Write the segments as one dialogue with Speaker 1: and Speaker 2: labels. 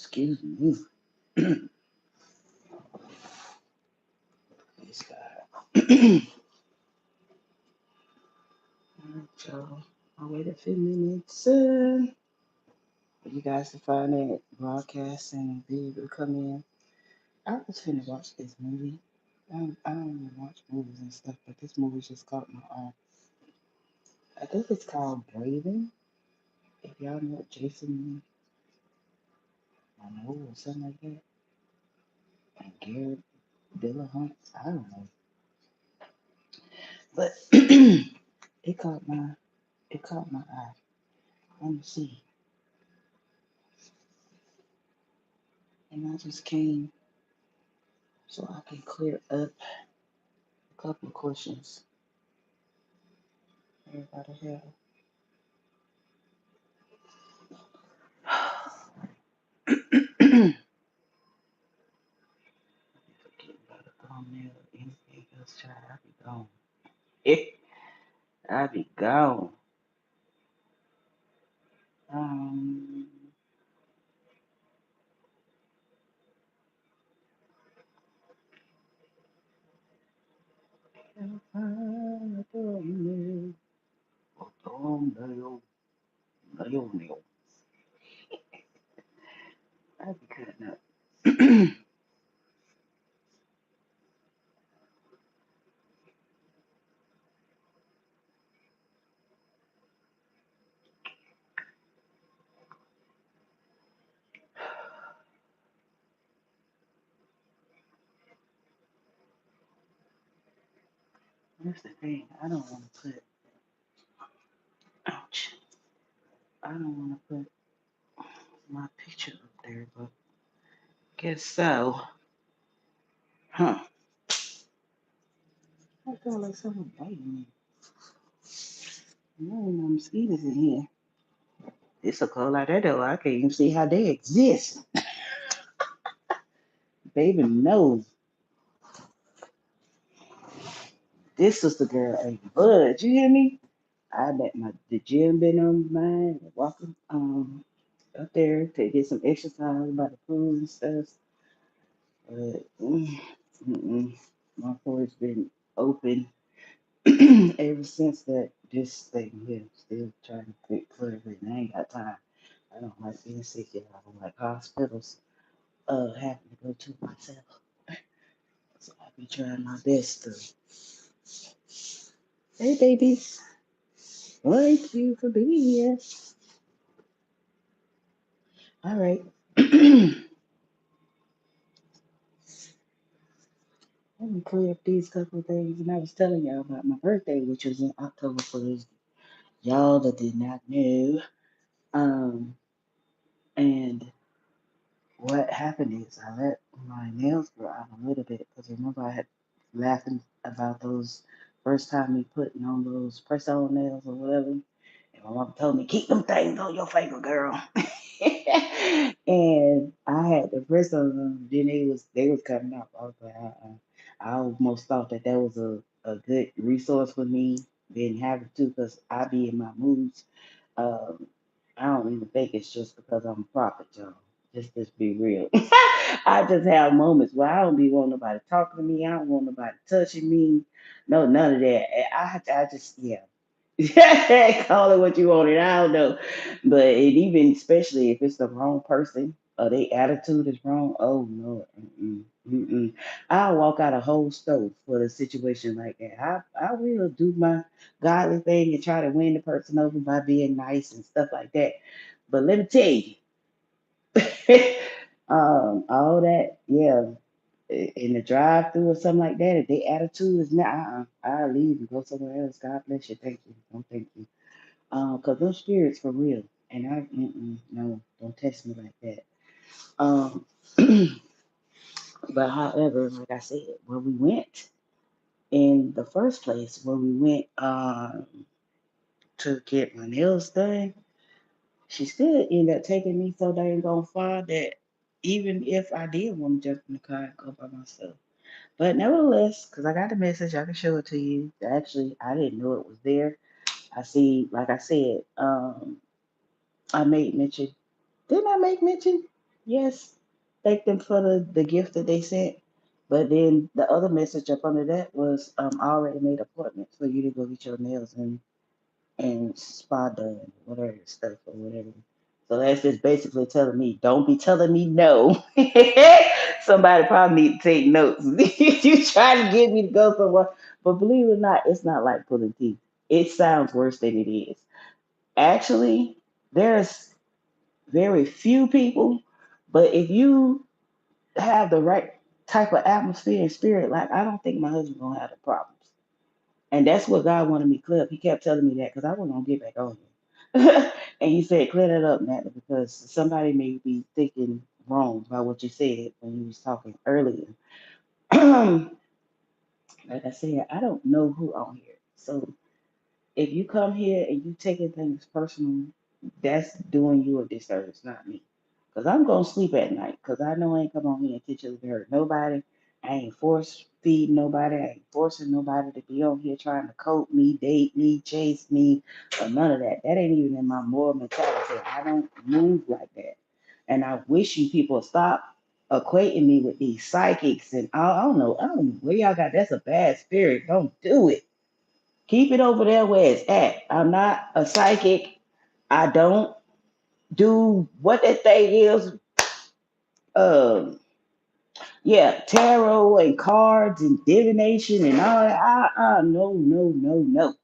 Speaker 1: Excuse me. This guy. Alright, y'all. I'll wait a few minutes for you guys to find that broadcast and be able to come in. I was finna watch this movie. I don't even watch movies and stuff, but this movie just caught my eye. I think it's called Braving. If y'all know Jason Momoa or something like that, and Garrett Dillahunt, I don't know, but it caught my it caught my eye. Let me see, and I just came so I can clear up a couple of questions everybody have. Forgetting about a thumbnail or anything else, child. I be gone. I be gone. Um, thumbnail, thumbnail, nail. I be cutting up. That's the thing. I don't want to put. Ouch. I don't want to put my picture up there, but guess so. Huh. I feel like someone biting me. No, no mosquitoes in here. It's so cold out there though. I can't even see how they exist. Baby, no. This sister girl ain't budge. You hear me? I bet the gym been on my mind. Walking up there to get some exercise by the pool and stuff. But my pores been open ever since that this thing here. Still trying to get clear of it. And I ain't got time. I don't like being sick yet. I don't like hospitals. Having to go to myself. So I be trying my best to. Hey, babies. Thank you for being here. All right. Let me clear up these couple of things. And I was telling y'all about my birthday, which was in October 1st. Y'all that did not know. Um, and what happened is I let my nails grow out a little bit because remember I had laughing about those first time me putting on those press on nails or whatever. And my mom told me, keep them things on your finger, girl. And I had the press on them, then they was coming off. I was like, I almost thought that was a good resource for me, being having to, because I be in my moods. Um, I don't even think it's just because I'm a prophet, y'all. Just be real. I just have moments where I don't be want nobody talking to me. I don't want nobody touching me. No, none of that. I just, yeah. Call it what you want it. I don't know. But it even, especially if it's the wrong person or their attitude is wrong, oh no. Mm-mm. I'll walk out a whole stove for a situation like that. I will do my godly thing and try to win the person over by being nice and stuff like that. But let me tell you, all that, yeah, in the drive through or something like that, if their attitude is not, I'll leave and go somewhere else. God bless you. Thank you. Don't thank you. Cause those spirits for real, and no, don't test me like that. Um, but however, like I said, when we went in the first place, when we went to get my nails done, she still ended up taking me so dang on far that even if I did want to jump in the car and go by myself. But nevertheless, because I got the message, I can show it to you. Actually, I didn't know it was there. I see, like I said, I made mention. Didn't I make mention? Yes, thank them for the gift that they sent. But then the other message up under that was I already made appointments for you to go get your nails and spa done, whatever stuff or whatever. So that's just basically telling me, don't be telling me no. Somebody probably need to take notes. You try to get me to go somewhere, but believe it or not, it's not like pulling teeth. It sounds worse than it is. Actually, there's very few people, but if you have the right type of atmosphere and spirit, like I don't think my husband gonna have the problems. And that's what God wanted me to clear up. He kept telling me that because I wasn't gonna get back on here. And he said, clear that up, Natalie, because somebody may be thinking wrong by what you said when you was talking earlier. Like I said, I don't know who on here. So if you come here and you taking things personal, that's doing you a disservice, not me. Cause I'm gonna sleep at night. Cause I know I ain't come on here intentionally to hurt nobody. I ain't force feeding nobody. I ain't forcing nobody to be on here trying to cope me, date me, chase me, or none of that. That ain't even in my moral mentality. I don't move like that. And I wish you people would stop equating me with these psychics and I don't know. I don't know where y'all got. That's a bad spirit. Don't do it. Keep it over there where it's at. I'm not a psychic. I don't do what that thing is. Um, yeah, tarot and cards and divination and all that. No, no, no, no.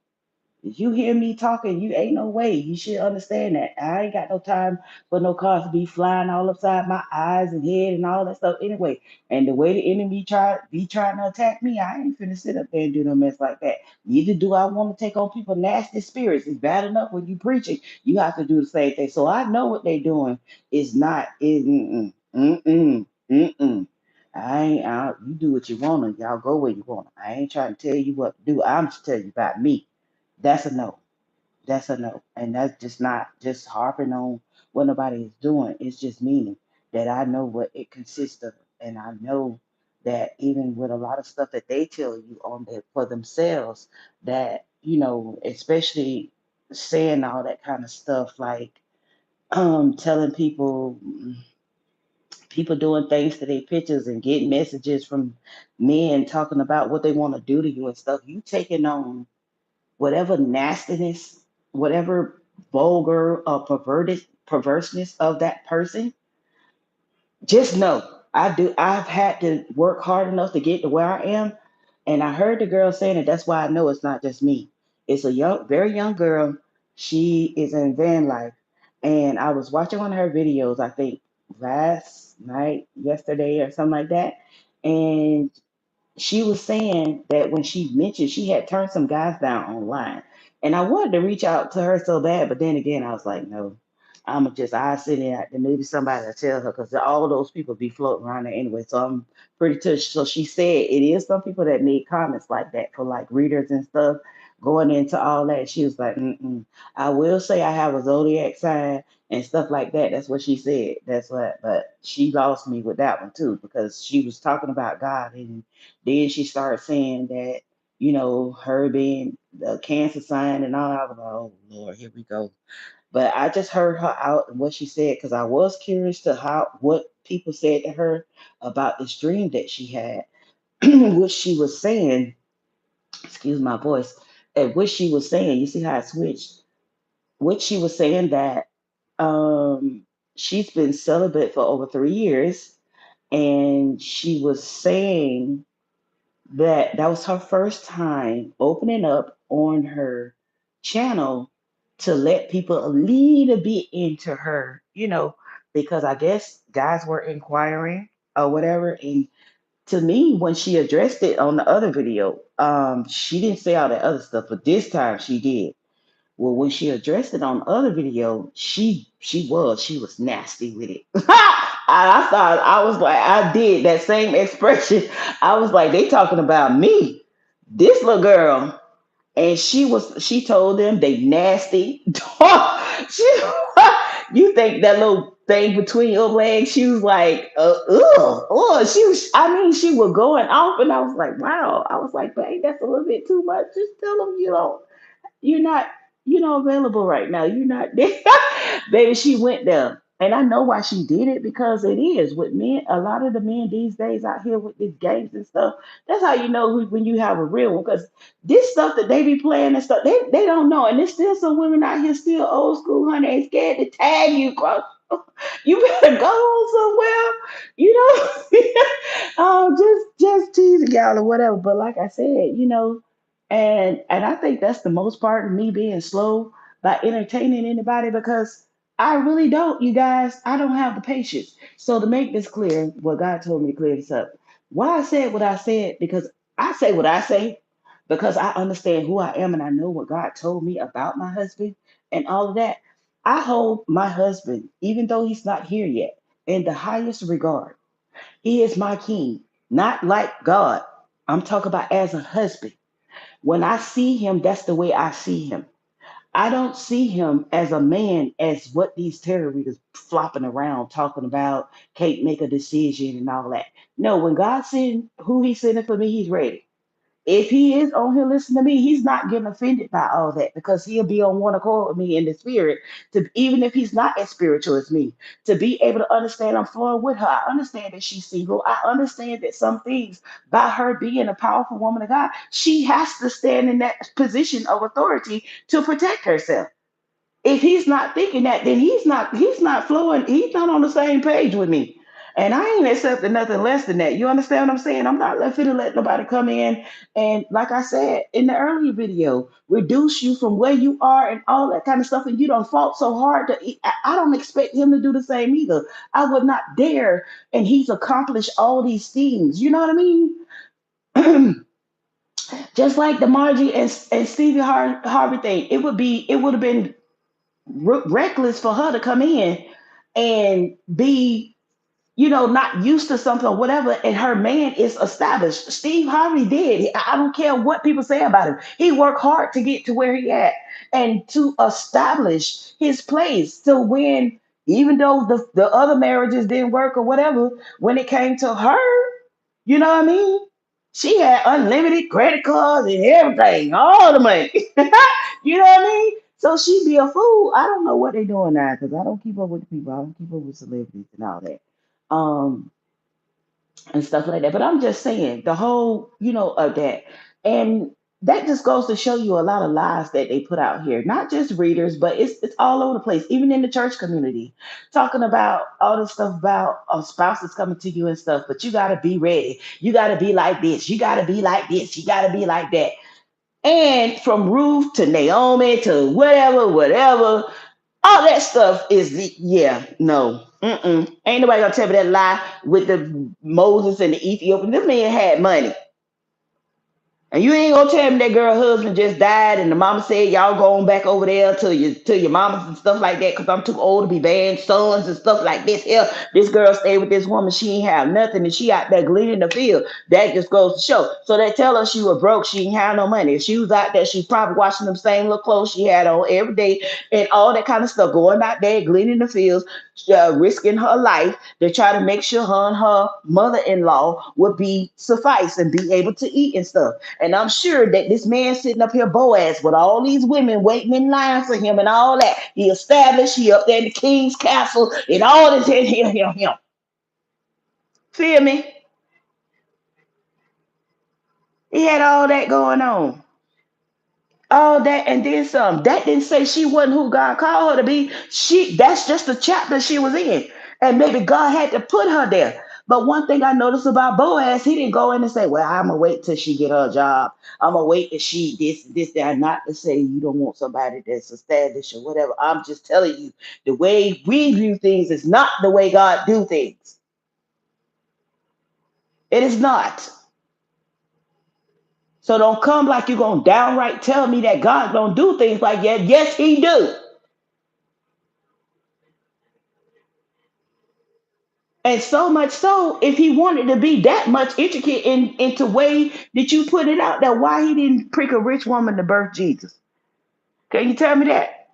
Speaker 1: If you hear me talking, you ain't no way. You should understand that. I ain't got no time for no cars to be flying all upside my eyes and head and all that stuff anyway. And the way the enemy trying to attack me, I ain't finna sit up there and do no mess like that. Neither do I want to take on people nasty spirits. It's bad enough when you preaching. You have to do the same thing. So I know what they doing is not is mm-mm. You do what you want to. Y'all go where you want. I ain't trying to tell you what to do. I'm just telling you about me. That's a no. That's a no. And that's just not just harping on what nobody is doing. It's just meaning that I know what it consists of. And I know that even with a lot of stuff that they tell you on there for themselves, that, especially saying all that kind of stuff, like telling people doing things to their pictures and getting messages from men talking about what they want to do to you and stuff, you taking on whatever nastiness, whatever vulgar or perverted perverseness of that person, just know I've had to work hard enough to get to where I am. And I heard the girl saying it, that's why I know it's not just me. It's a very young girl. She is in van life. And I was watching one of her videos, I think last night, yesterday, or something like that. And she was saying that when she mentioned she had turned some guys down online. And I wanted to reach out to her so bad, but then again, I was like, no, I sit in and maybe somebody will tell her because all those people be floating around there anyway. So I'm pretty touched. So she said it is some people that made comments like that for like readers and stuff going into all that. She was like, mm-mm. I will say I have a zodiac sign and stuff like that. That's what she said. That's what, but she lost me with that one too because she was talking about God and then she started saying that, her being the cancer sign and all. I was like, oh Lord, here we go. But I just heard her out and what she said because I was curious to what people said to her about this dream that she had, what she was saying. Excuse my voice. And what she was saying, you see how I switched. What she was saying that um, she's been celibate for over 3 years, and she was saying that was her first time opening up on her channel to let people a little bit into her, because I guess guys were inquiring or whatever. And to me, when she addressed it on the other video, she didn't say all that other stuff, but this time she did. Well, when she addressed it on the other video, she was nasty with it. I thought I was like, I did that same expression. I was like, they talking about me, this little girl, and she told them they nasty. she, you think that little thing between your legs? She was like, ugh. She was. I mean, she was going off, and I was like, wow. I was like, babe, that's a little bit too much. Just tell them you're not, available right now. You're not there. Baby, she went there. And I know why she did it, because it is with men. A lot of the men these days out here with these games and stuff. That's how you know when you have a real one. Because this stuff that they be playing and stuff, they don't know. And there's still some women out here still old school, honey, ain't scared to tag you across. You better go somewhere, you know. Just teasing y'all or whatever. But like I said, and I think that's the most part of me being slow by entertaining anybody, because I really don't, you guys. I don't have the patience. So to make this clear, what God told me to clear this up. Why I said what I said, because I say what I say, because I understand who I am and I know what God told me about my husband and all of that. I hold my husband, even though he's not here yet, in the highest regard. He is my king, not like God. I'm talking about as a husband. When I see him, that's the way I see him. I don't see him as a man, as what these terrorists flopping around talking about, can't make a decision and all that. No, when God sent who he's sending for me, he's ready. If he is on here listening to me, he's not getting offended by all that, because he'll be on one accord with me in the spirit. To even if he's not as spiritual as me, to be able to understand I'm flowing with her. I understand that she's single. I understand that some things by her being a powerful woman of God, she has to stand in that position of authority to protect herself. If he's not thinking that, then he's not flowing, he's not on the same page with me. And I ain't accepting nothing less than that. You understand what I'm saying? I'm not finna let nobody come in and, like I said in the earlier video, reduce you from where you are and all that kind of stuff. And you don't fought so hard to I don't expect him to do the same either. I would not dare. And he's accomplished all these things. You know what I mean? Just like the Margie and Stevie Harvey thing, it would have been reckless for her to come in and be, not used to something or whatever, and her man is established. Steve Harvey did. I don't care what people say about him. He worked hard to get to where he at and to establish his place to win, even though the other marriages didn't work or whatever, when it came to her, you know what I mean? She had unlimited credit cards and everything, all the money. You know what I mean? So she be a fool. I don't know what they doing now, because I don't keep up with the people. I don't keep up with celebrities and all that. Um, and stuff like that. But I'm just saying the whole, of that. And that just goes to show you a lot of lies that they put out here. Not just readers, but it's all over the place, even in the church community, talking about all this stuff about spouses coming to you and stuff. But you got to be ready. You got to be like this. You got to be like this. You got to be like that. And from Ruth to Naomi to whatever, whatever, all that stuff is yeah, no. Mm-mm. Ain't nobody gonna tell me that lie with the Moses and the Ethiopian. This man had money. And you ain't gonna tell me that girl husband just died and the mama said y'all going back over there to your mamas and stuff like that, because I'm too old to be bearing sons and stuff like this. Here, this girl stayed with this woman, she ain't have nothing, and she out there gleaning the field. That just goes to show. So they tell her she was broke, she ain't have no money. If she was out there, she's probably washing them same little clothes she had on every day and all that kind of stuff, going out there gleaning the fields, risking her life to try to make sure her and her mother-in-law would be suffice and be able to eat and stuff. And I'm sure that this man sitting up here, Boaz, with all these women waiting in line for him and all that, he established, he up there in the king's castle and all this, him. Feel me? He had all that going on. All that and then some. That didn't say she wasn't who God called her to be. That's just the chapter she was in. And maybe God had to put her there. But one thing I noticed about Boaz, he didn't go in and say, well, I'm gonna wait till she get her job. I'm gonna wait till she this, that. Not to say you don't want somebody that's established or whatever. I'm just telling you, the way we view things is not the way God do things. It is not. So don't come like you're gonna downright tell me that God don't do things like that. Yes, he do. And so much so, if he wanted to be that much intricate into way that you put it out there, why he didn't prick a rich woman to birth Jesus? Can you tell me that?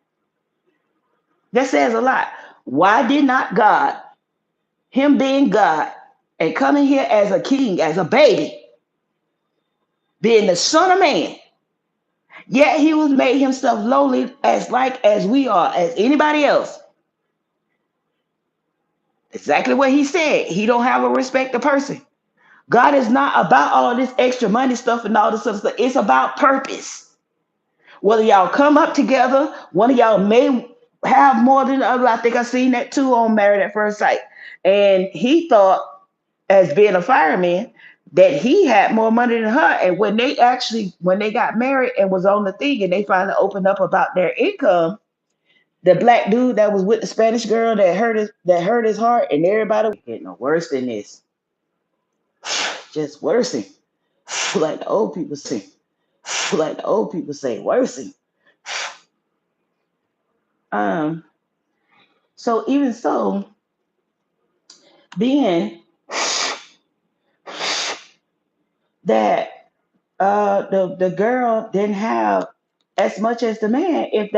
Speaker 1: That says a lot. Why did not God, him being God, and coming here as a king, as a baby, being the son of man, yet he was made himself lowly as like as we are, as anybody else. Exactly what he said. He don't have a respect of person. God is not about all this extra money stuff and all this other stuff. It's about purpose. Whether y'all come up together, one of y'all may have more than the other. I think I seen that too on Married at First Sight. And he thought, as being a fireman, that he had more money than her. And when they got married and was on the thing, and they finally opened up about their income, the black dude that was with the Spanish girl that hurt his heart, and everybody was getting no worse than this, just worse. Like the old people say, worse. Um, so even so, being that the girl didn't have as much as the man, if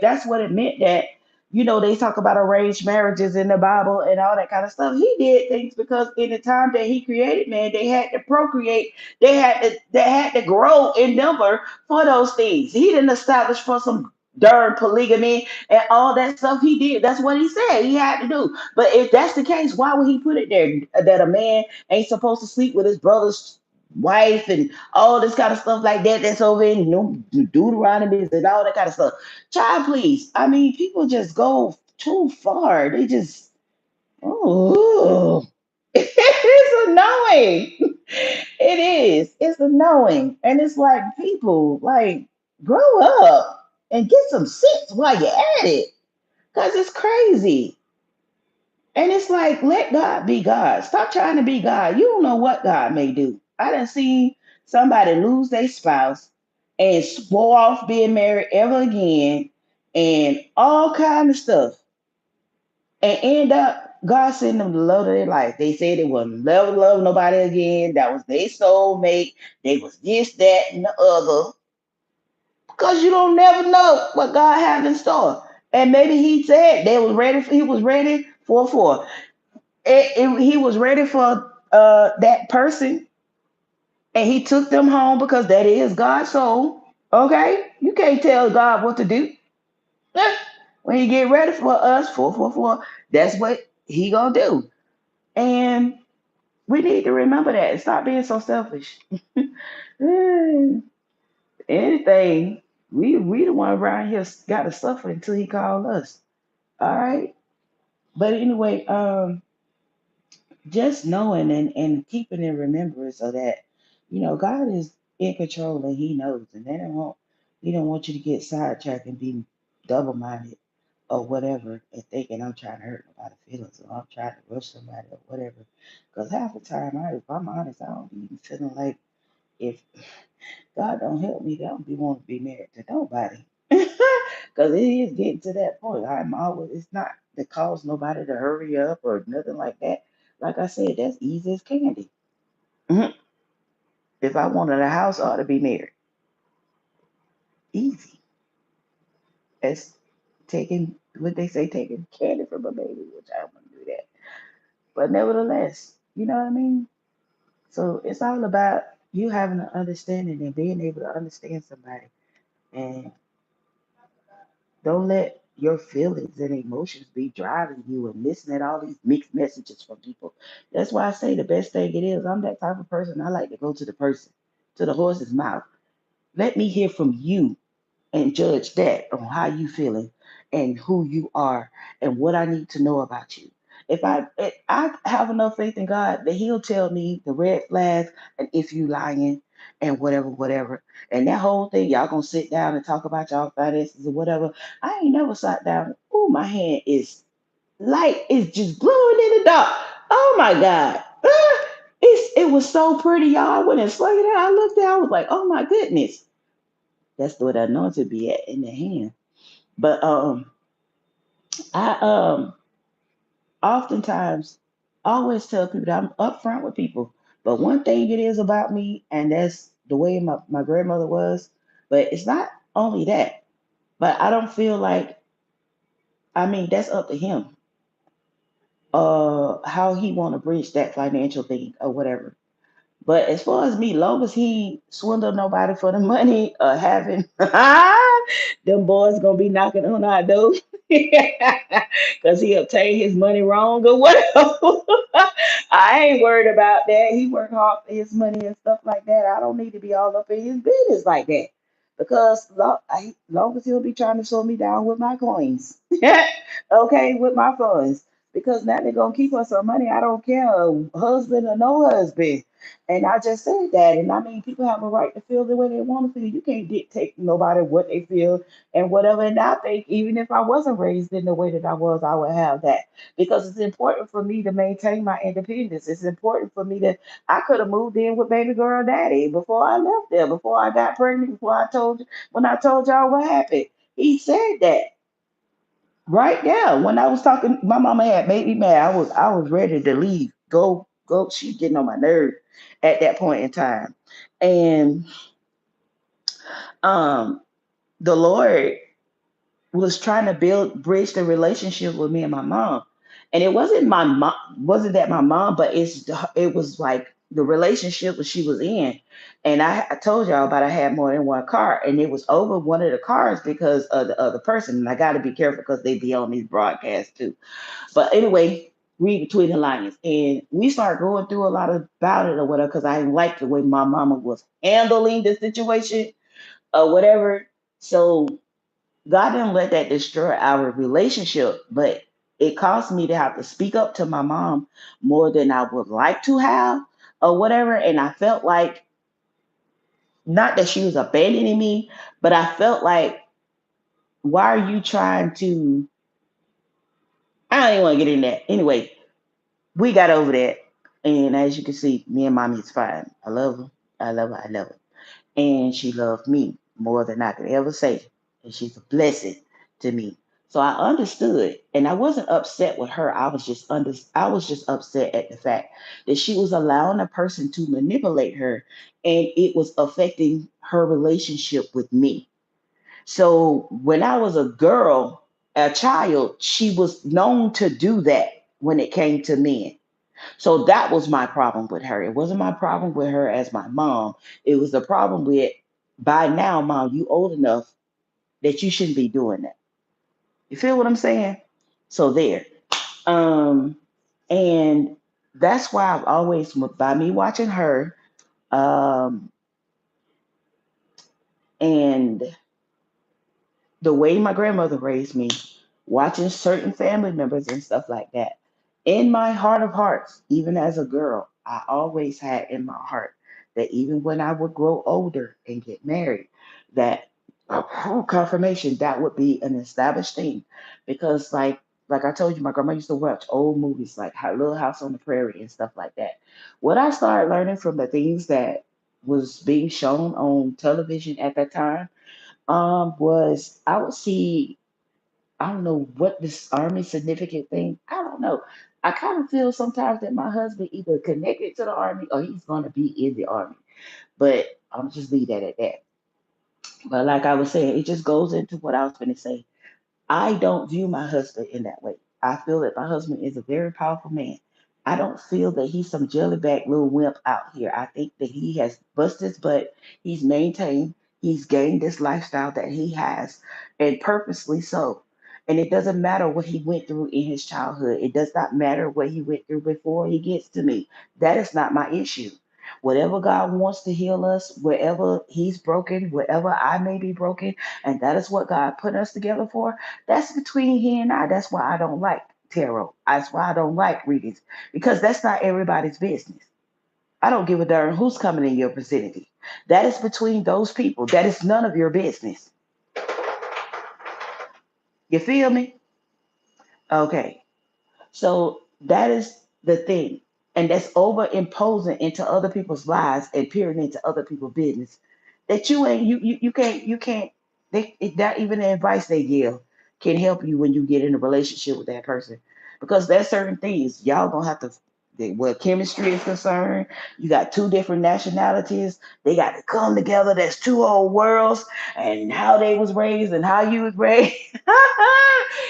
Speaker 1: that's what it meant, that they talk about arranged marriages in the Bible and all that kind of stuff. He did things because in the time that he created man, they had to procreate, they had to grow in number for those things. He didn't establish for some darn polygamy and all that stuff. He did, that's what he said he had to do. But if that's the case, why would he put it there that a man ain't supposed to sleep with his brother's wife and all this kind of stuff like that, that's over in Deuteronomy and all that kind of stuff? Child, please. I mean, people just go too far. They just, oh, it's annoying. It is. It's annoying. And it's like, people, like, grow up and get some sense while you're at it. Because it's crazy. And it's like, let God be God. Stop trying to be God. You don't know what God may do. I done seen somebody lose their spouse and swore off being married ever again and all kind of stuff. And end up God sending them the love of their life. They said they wouldn't never love nobody again. That was their soulmate. They was this, that, and the other. Because you don't never know what God has in store. And maybe he said he was ready for he was ready for that person, and he took them home because that is God's soul. Okay, you can't tell God what to do. Eh, when he get ready for us, 444, that's what he gonna do. And we need to remember that and stop being so selfish. Mm, Anything, we the one around here got to suffer until he called us. All right, but anyway, just knowing and keeping in remembrance of that, God is in control and He knows, and He don't want you to get sidetracked and be double minded or whatever, and thinking I'm trying to hurt nobody's feelings or I'm trying to rush somebody or whatever. Because half the time, if I'm honest, I don't be feeling like, if God don't help me, I don't be wanting to be married to nobody. Because it is getting to that point. It's not to cause nobody to hurry up or nothing like that. Like I said, that's easy as candy. Mhm. If I wanted a house, I ought to be married. Easy. As taking, what they say, taking candy from a baby, which I don't want to do that. But nevertheless, you know what I mean? So it's all about you having an understanding and being able to understand somebody. And don't let your feelings and emotions be driving you and listening to all these mixed messages from people. That's why I say the best thing it is. I'm that type of person. I like to go to the person, to the horse's mouth. Let me hear from you and judge that on how you feeling and who you are and what I need to know about you. If I have enough faith in God that He'll tell me the red flags and if you lying and whatever. And that whole thing, y'all gonna sit down and talk about y'all finances or whatever. I ain't never sat down. Oh, my hand is light, it's just glowing in the dark. Oh my God. It was so pretty, y'all. I went and slung it out. I looked down, I was like, oh my goodness. That's where the anointing be at, in the hand. But I oftentimes always tell people that I'm upfront with people. But one thing it is about me, and that's the way my grandmother was. But it's not only that. But I don't feel like, I mean, that's up to him. How he want to bridge that financial thing or whatever. But as far as me, long as he swindle nobody for the money or having them boys gonna be knocking on our door. because he obtained his money wrong or whatever. I ain't worried about that. He worked hard for his money and stuff like that. I don't need to be all up in his business like that. Because long as he'll be trying to slow me down with my coins, okay, with my funds, because now they're gonna keep us some money. I don't care, husband or no husband. And I just said that, and I mean, people have a right to feel the way they want to feel. You can't dictate nobody what they feel and whatever. And I think even if I wasn't raised in the way that I was, I would have that because it's important for me to maintain my independence. It's important for me to. I could have moved in with baby girl daddy before I left there, before I got pregnant, before I told when I told y'all what happened. He said that right now when I was talking. My mama had made me mad. I was ready to leave. Go. She's getting on my nerve at that point in time, and um, the Lord was trying to build bridge the relationship with me and my mom. And it wasn't my mom, wasn't that my mom, but it was like the relationship that she was in. And I told y'all about I had more than one car, and it was over one of the cars because of the other person. And I got to be careful because they be on these broadcasts too. But anyway, read between the lines, and we started going through a lot about it or whatever because I didn't like the way my mama was handling the situation or whatever. So God didn't let that destroy our relationship, but it caused me to have to speak up to my mom more than I would like to have, or whatever. And I felt like, not that she was abandoning me, but I felt like, why are you trying to? I don't even want to get in that. Anyway, we got over that. And as you can see, me and mommy is fine. I love her. I love her. I love her. And she loved me more than I could ever say. And she's a blessing to me. So I understood, and I wasn't upset with her. I was just upset at the fact that she was allowing a person to manipulate her, and it was affecting her relationship with me. So when I was a girl, a child, she was known to do that when it came to men. So that was my problem with her. It wasn't my problem with her as my mom. It was the problem with, by now, mom, you old enough that you shouldn't be doing that. You feel what I'm saying? So there. Um, and that's why I've always, by me watching her, um, and the way my grandmother raised me, watching certain family members and stuff like that, in my heart of hearts, even as a girl, I always had in my heart that even when I would grow older and get married, that confirmation that would be an established thing, because like I told you, my grandma used to watch old movies like Little House on the Prairie and stuff like that. What I started learning from the things that was being shown on television at that time, was I would see, I don't know what this army significant thing, I don't know. I kind of feel sometimes that my husband either connected to the army or he's going to be in the army. But I'm just leave that at that. But like I was saying, it just goes into what I was going to say. I don't view my husband in that way. I feel that my husband is a very powerful man. I don't feel that he's some jellyback little wimp out here. I think that he has busted his butt. He's maintained, he's gained this lifestyle that he has, and purposely so. And it doesn't matter what he went through in his childhood. It does not matter what he went through before he gets to me. That is not my issue. Whatever God wants to heal us, wherever he's broken, wherever I may be broken, and that is what God put us together for, that's between he and I. That's why I don't like tarot. That's why I don't like readings, because that's not everybody's business. I don't give a darn who's coming in your vicinity. That is between those people. That is none of your business. You feel me? Okay. So that is the thing. And that's over imposing into other people's lives and peering into other people's business. That you ain't you can't that even the advice they give can help you when you get in a relationship with that person. Because there's certain things y'all gonna have to, where chemistry is concerned, you got two different nationalities, they got to come together. That's two whole worlds, and how they was raised and how you was raised.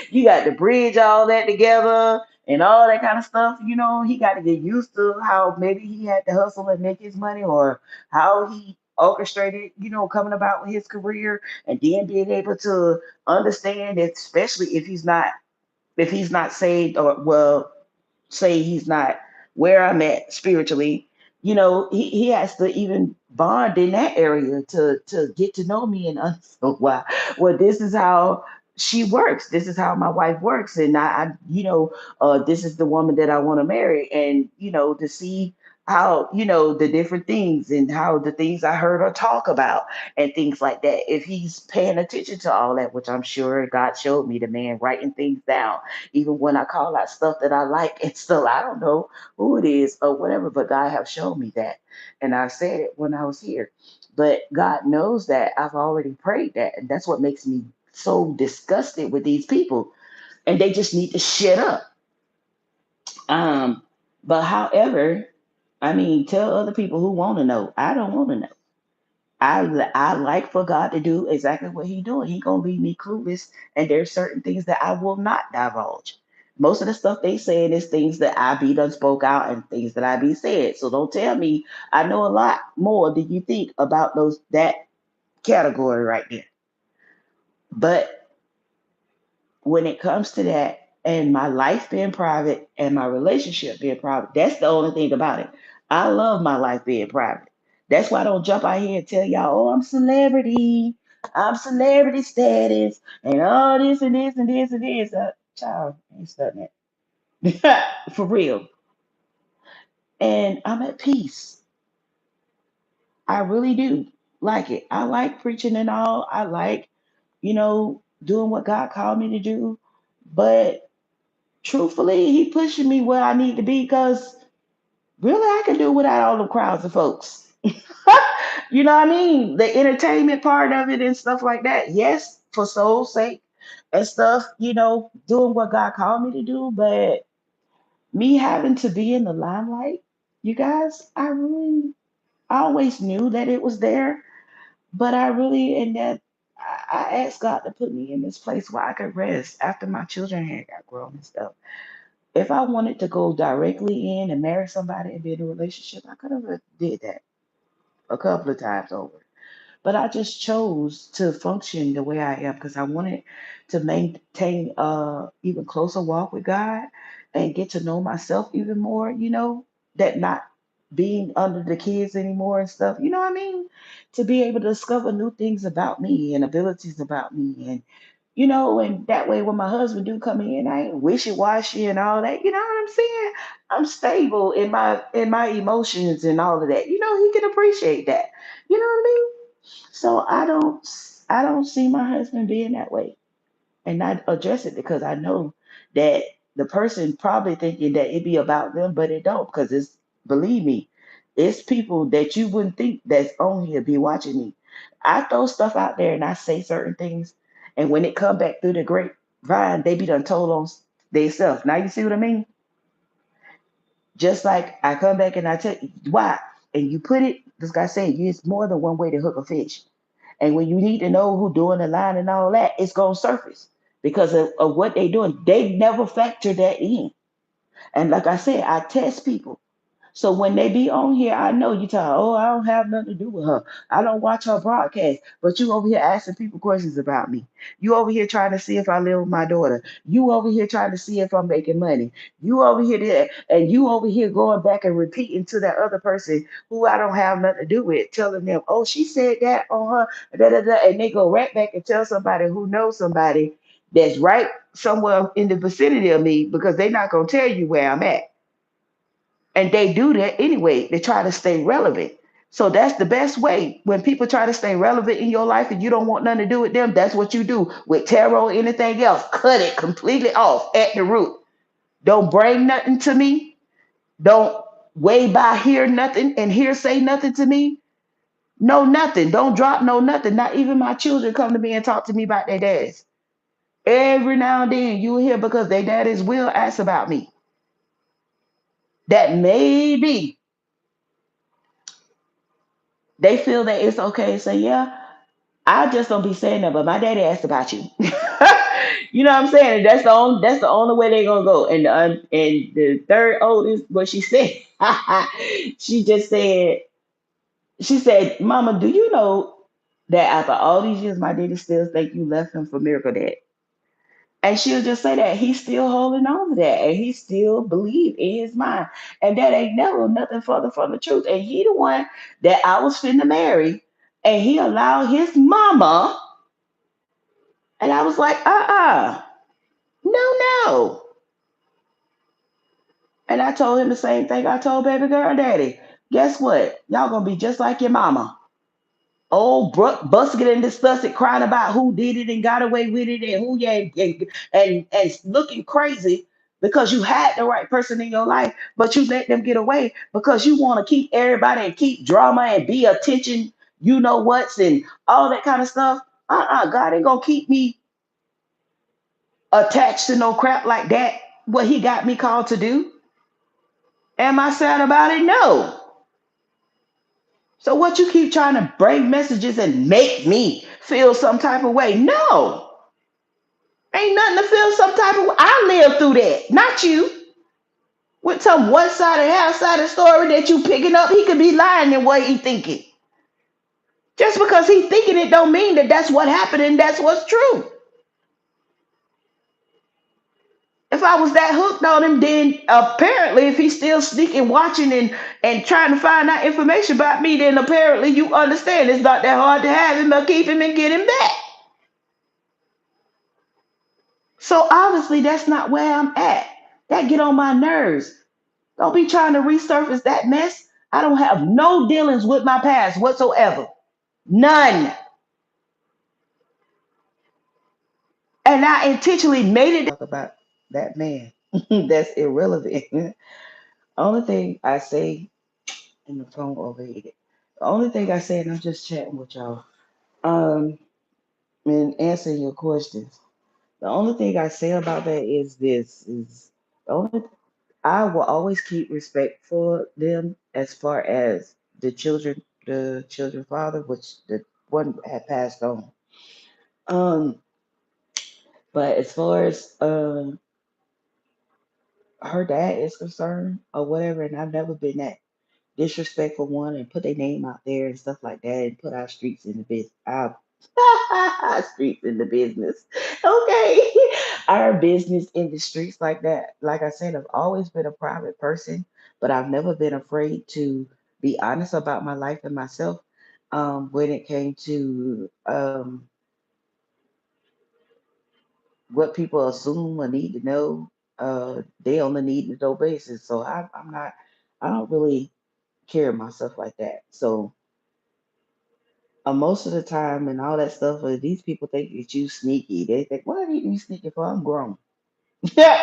Speaker 1: You got to bridge all that together and all that kind of stuff. He got to get used to how maybe he had to hustle and make his money, or how he orchestrated, coming about with his career, and then being able to understand that, especially if he's not saved, or, well, say he's not where I'm at spiritually, he has to even bond in that area to get to know me and understand why. Well, this is how she works. This is how my wife works, and this is the woman that I want to marry, and to see how the different things and how the things I heard her talk about and things like that. If he's paying attention to all that, which I'm sure God showed me, the man writing things down, even when I call out stuff that I like and still I don't know who it is or whatever, but God have shown me that. And I said it when I was here. But God knows that I've already prayed that. And that's what makes me so disgusted with these people. And they just need to shut up. Um, but however, I mean, tell other people who want to know. I don't want to know. I like for God to do exactly what He doing. He gonna leave me clueless, and there's certain things that I will not divulge. Most of the stuff they saying is things that I be done spoke out and things that I be said. So don't tell me I know a lot more than you think about that category right there. But when it comes to that and my life being private and my relationship being private, that's the only thing about it. I love my life being private. That's why I don't jump out here and tell y'all, oh, I'm celebrity status, and all this and this and this and this. Child, I ain't studying that. For real. And I'm at peace. I really do like it. I like preaching and all. I like, doing what God called me to do. But truthfully, he pushing me where I need to be because really I can do without all the crowds of folks. You know what I mean? The entertainment part of it and stuff like that. Yes, for soul's sake and stuff, doing what God called me to do, but me having to be in the limelight, you guys, I always knew that it was there, but I really, and that I asked God to put me in this place where I could rest after my children had got grown and stuff. If I wanted to go directly in and marry somebody and be in a relationship, I could have did that a couple of times over. But I just chose to function the way I am because I wanted to maintain even closer walk with God and get to know myself even more, that not being under the kids anymore and stuff, you know what I mean? To be able to discover new things about me and abilities about me, and that way when my husband do come in, I ain't wishy washy and all that. You know what I'm saying? I'm stable in my emotions and all of that. He can appreciate that. You know what I mean? So I don't see my husband being that way, and I address it because I know that the person probably thinking that it be about them, but it don't because it's, believe me, it's people that you wouldn't think that's on here be watching me. I throw stuff out there and I say certain things, and when it come back through the grapevine, they be done told on themselves. Now you see what I mean? Just like I come back and I tell you why, and you put it. This guy said, "It's more than one way to hook a fish." And when you need to know who doing the line and all that, it's gonna surface because of what they doing. They never factor that in. And like I said, I test people. So when they be on here, I know you tell, oh, I don't have nothing to do with her. I don't watch her broadcast. But you over here asking people questions about me. You over here trying to see if I live with my daughter. You over here trying to see if I'm making money. You over here there, and you over here going back and repeating to that other person who I don't have nothing to do with, telling them, oh, she said that on her, da, da, da, and they go right back and tell somebody who knows somebody that's right somewhere in the vicinity of me because they're not gonna tell you where I'm at. And they do that anyway. They try to stay relevant. So that's the best way. When people try to stay relevant in your life and you don't want nothing to do with them, that's what you do with tarot or anything else. Cut it completely off at the root. Don't bring nothing to me. Don't way by hear nothing and hear say nothing to me. No nothing. Don't drop no nothing. Not even my children come to me and talk to me about their dads. Every now and then you will hear because their daddies will ask about me. That maybe they feel that it's okay to say, yeah, I just don't be saying that, but my daddy asked about you. You know what I'm saying? That's the only way they're gonna go. And the third oldest, what she said, she just said, She said, Mama, do you know that after all these years, my daddy still think you left him for Miracle Dad? And she'll just say that he's still holding on to that and he still believe in his mind. And that ain't never nothing further from the truth. And he the one that I was finna marry. And he allowed his mama. And I was like, no, no. And I told him the same thing I told baby girl daddy. Guess what? Y'all gonna be just like your mama. Old busted and disgusted, crying about who did it and got away with it and who and looking crazy because you had the right person in your life, but you let them get away because you want to keep everybody and keep drama and be attention, you know what's and all that kind of stuff. God ain't gonna keep me attached to no crap like that. What he got me called to do. Am I sad about it? No. So what you keep trying to bring messages and make me feel some type of way? No. Ain't nothing to feel some type of way. I lived through that, not you. With some one sided, half sided story that you picking up, he could be lying in what he thinking. Just because he thinking it don't mean that that's what happened and that's what's true. If I was that hooked on him, then apparently if he's still sneaking, watching and trying to find out information about me, then apparently you understand it's not that hard to have him or keep him and get him back. So obviously that's not where I'm at. That get on my nerves. Don't be trying to resurface that mess. I don't have no dealings with my past whatsoever. None. And I intentionally made it talk about that man. That's irrelevant. Only thing I say in the phone overheated. The only thing I say, and I'm just chatting with y'all, um, and answering your questions. The only thing I say about that is this is the only I will always keep respect for them as far as the children father, which the one had passed on. Um, but as far as her dad is concerned or whatever, and I've never been that disrespectful one and put their name out there and stuff like that and put our streets in the business. Our streets in the business. Okay. Our business in the streets like that. Like I said, I've always been a private person, but I've never been afraid to be honest about my life and myself. When it came to what people assume or need to know, they on the need to know basis. So I'm not, I don't really care myself like that. So most of the time and all that stuff, these people think that you sneaky. They think, what are you sneaky for? I'm grown. Yeah,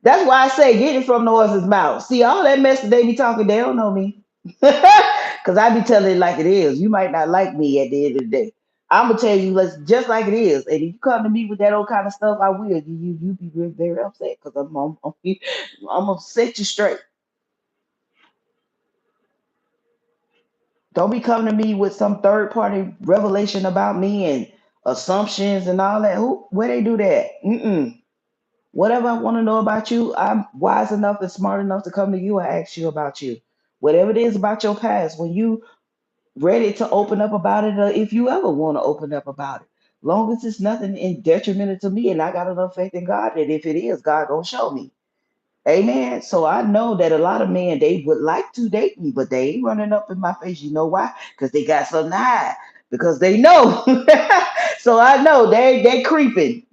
Speaker 1: that's why I say get it from the horse's mouth. See, all that mess that they be talking, they don't know me. Because I be telling it like it is. You might not like me at the end of the day. I'm gonna tell you just like it is. And if you come to me with that old kind of stuff, I will. You be very upset because I'm gonna set you straight. Don't be coming to me with some third party revelation about me and assumptions and all that. Where they do that? Mm-mm. Whatever I want to know about you, I'm wise enough and smart enough to come to you and ask you about you. Whatever it is about your past, when you ready to open up about it, or if you ever want to open up about it, long as it's nothing in detrimental to me, and I got enough faith in God that if it is, God gonna show me. Amen. So I know that a lot of men they would like to date me, but they ain't running up in my face. You know why? Because they got something to hide. Because they know. So I know they creeping.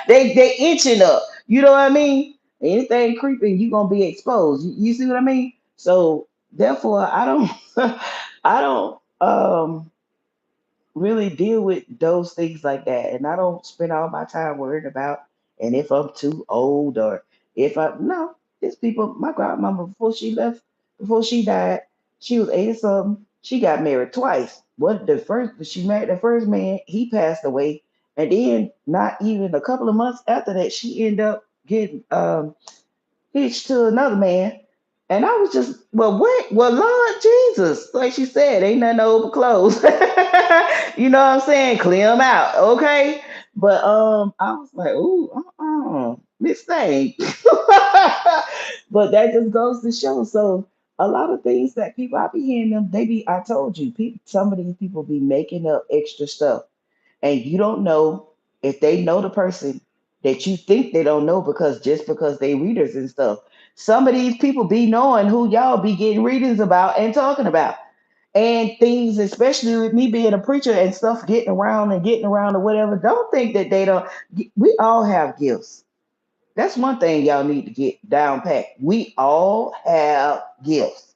Speaker 1: They inching up. You know what I mean? Anything creeping, you gonna be exposed. You see what I mean? So therefore, I don't I don't really deal with those things like that. And I don't spend all my time worrying about and if I'm too old or if I no, it's people my grandmama before she left, before she died, she was 80 something. She got married twice. What the first she married the first man, he passed away. And then not even a couple of months after that, she ended up getting hitched to another man. And I was just, well, what? Well, Lord Jesus, like she said, ain't nothing over clothes. You know what I'm saying? Clear them out, okay? But I was like, ooh, this thing. But that just goes to show. So a lot of things that people I be hearing them, they be I told you, people some of these people be making up extra stuff and you don't know if they know the person that you think they don't know because just because they readers and stuff. Some of these people be knowing who y'all be getting readings about and talking about. And things, especially with me being a preacher and stuff getting around or whatever, don't think that they don't. We all have gifts. That's one thing y'all need to get down pat. We all have gifts.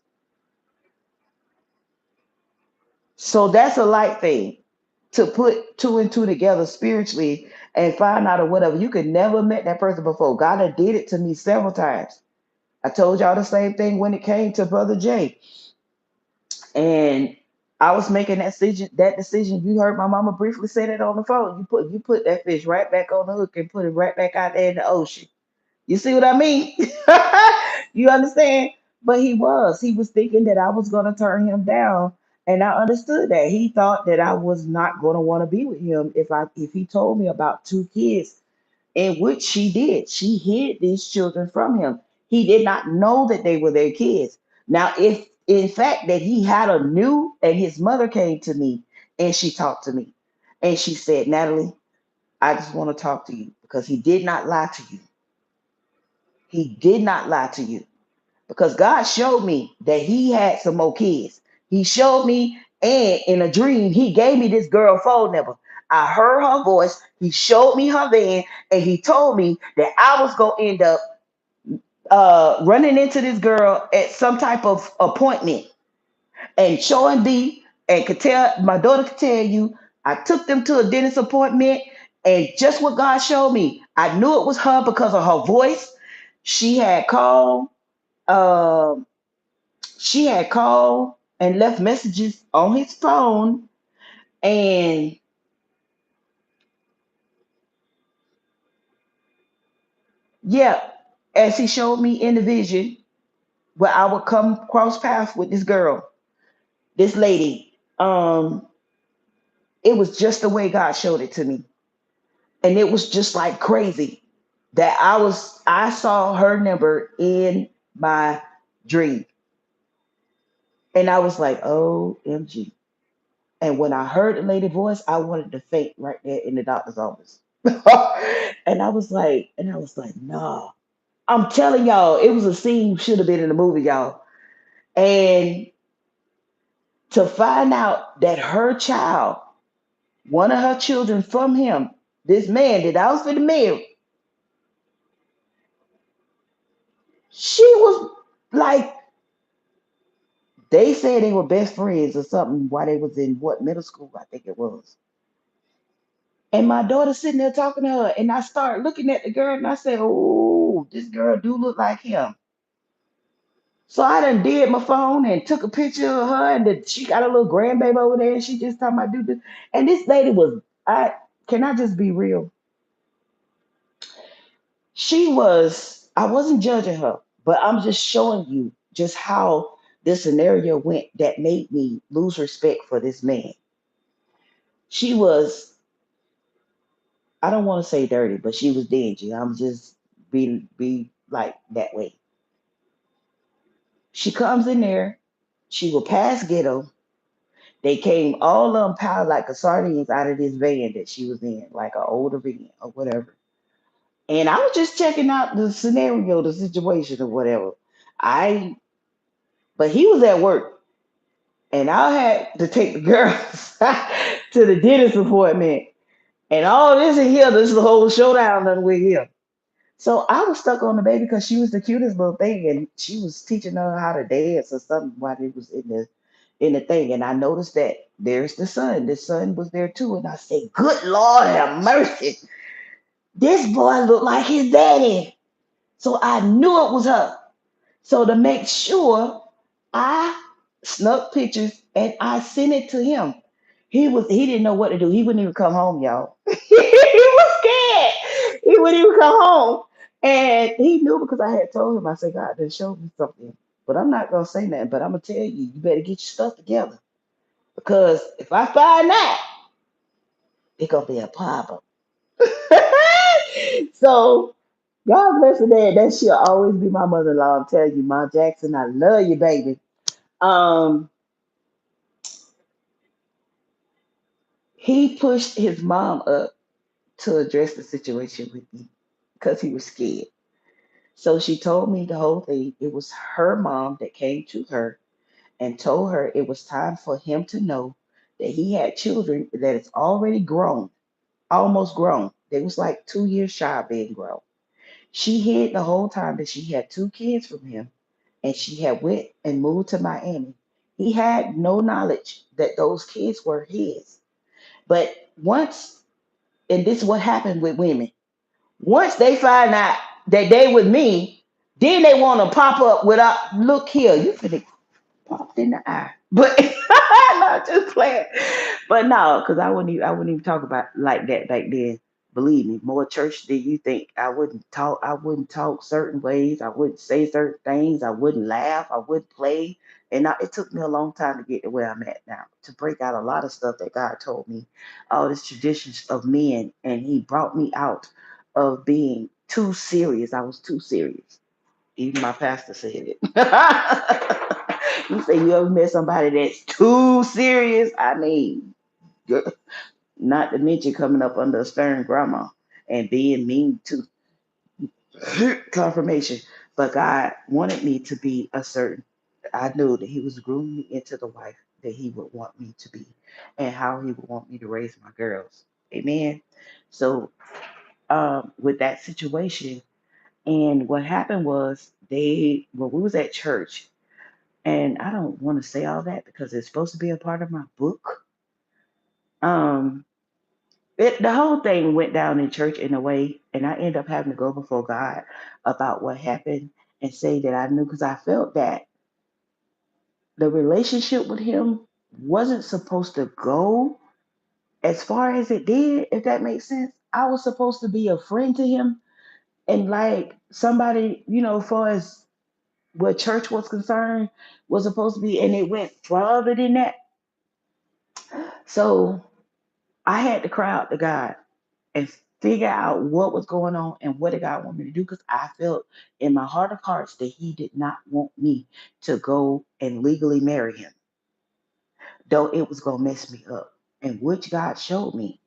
Speaker 1: So that's a light thing to put two and two together spiritually and find out or whatever. You could never met that person before. God had did it to me several times. I told y'all the same thing when it came to Brother Jay. And I was making that decision. You heard my mama briefly say that on the phone. You put that fish right back on the hook and put it right back out there in the ocean. You see what I mean? You understand? But he was thinking that I was going to turn him down, and I understood that. He thought that I was not going to want to be with him if he told me about two kids, in which she did. She hid these children from him. He did not know that they were their kids. Now, if in fact that he had a new and his mother came to me and she talked to me and she said, Natalie, I just want to talk to you because he did not lie to you. He did not lie to you because God showed me that he had some more kids. He showed me, and in a dream, he gave me this girl phone number. I heard her voice. He showed me her van, and he told me that I was gonna end up running into this girl at some type of appointment. And showing B and could tell my daughter could tell you, I took them to a dentist appointment, and just what God showed me, I knew it was her because of her voice. She had called um, she had called and left messages on his phone. And yeah, as he showed me in the vision, where I would come cross paths with this girl, this lady. It was just the way God showed it to me. And it was just like crazy that I saw her number in my dream. And I was like, OMG. And when I heard the lady voice, I wanted to faint right there in the doctor's office. And I was like, nah. I'm telling y'all, it was a scene should have been in the movie, y'all. And to find out that her child, one of her children from him, this man that I was for the marry, she was like, they said they were best friends or something while they was in what middle school, I think it was. And my daughter sitting there talking to her, and I start looking at the girl, and I said, "Oh, this girl do look like him." So I done did my phone and took a picture of her, and she got a little grandbaby over there, and she just talking about do this. And this lady was, I can I just be real? She was. I wasn't judging her, but I'm just showing you just how this scenario went that made me lose respect for this man. She was, I don't want to say dirty, but she was dingy. I'm just be like that way. She comes in there. She will pass ghetto. They came all of them piled like a sardines out of this van that she was in, like an older van or whatever. And I was just checking out the scenario, the situation or whatever. I but he was at work, and I had to take the girls to the dentist appointment. And all this in here, this is the whole showdown done with him. So I was stuck on the baby because she was the cutest little thing, and she was teaching her how to dance or something while it was in the thing. And I noticed that there's the son. The son was there too, and I said, "Good Lord, have mercy! This boy looked like his daddy." So I knew it was her. So to make sure, I snuck pictures and I sent it to him. He didn't know what to do. He wouldn't even come home, y'all. He was scared. He wouldn't even come home. And he knew because I had told him, I said, God done showed me something. But I'm not gonna say nothing, but I'm gonna tell you, you better get your stuff together. Because if I find that, it's gonna be a problem. So God bless her dad. That she'll always be my mother-in-law. I'm telling you, Mom Jackson, I love you, baby. Um, he pushed his mom up to address the situation with me because he was scared. So she told me the whole thing. It was her mom that came to her and told her it was time for him to know that he had children that is already grown, almost grown. They was like 2 years shy of being grown. She hid the whole time that she had two kids from him, and she had went and moved to Miami. He had no knowledge that those kids were his. But once, and this is what happened with women, once they find out that they with me, then they want to pop up without, look here, you finna popped in the eye. But not just playing. But no, because I wouldn't even talk about like that back then. Believe me, more church than you think. I wouldn't talk certain ways. I wouldn't say certain things. I wouldn't laugh. I wouldn't play. And it took me a long time to get to where I'm at now, to break out a lot of stuff that God told me, all these traditions of men, and He brought me out of being too serious. I was too serious. Even my pastor said it. He said, "You ever met somebody that's too serious? I mean, not to mention coming up under a stern grandma and being mean to confirmation." But God wanted me to be a certain. I knew that He was grooming me into the wife that He would want me to be, and how He would want me to raise my girls. Amen. So, with that situation, and what happened was when we was at church. And I don't want to say all that because it's supposed to be a part of my book. Um, the whole thing went down in church in a way, and I ended up having to go before God about what happened and say that I knew, because I felt that the relationship with Him wasn't supposed to go as far as it did, if that makes sense. I was supposed to be a friend to Him and like somebody, far as what church was concerned, was supposed to be, and it went farther than that. So I had to cry out to God and figure out what was going on and what did God want me to do, because I felt in my heart of hearts that He did not want me to go and legally marry him, though it was going to mess me up. And which God showed me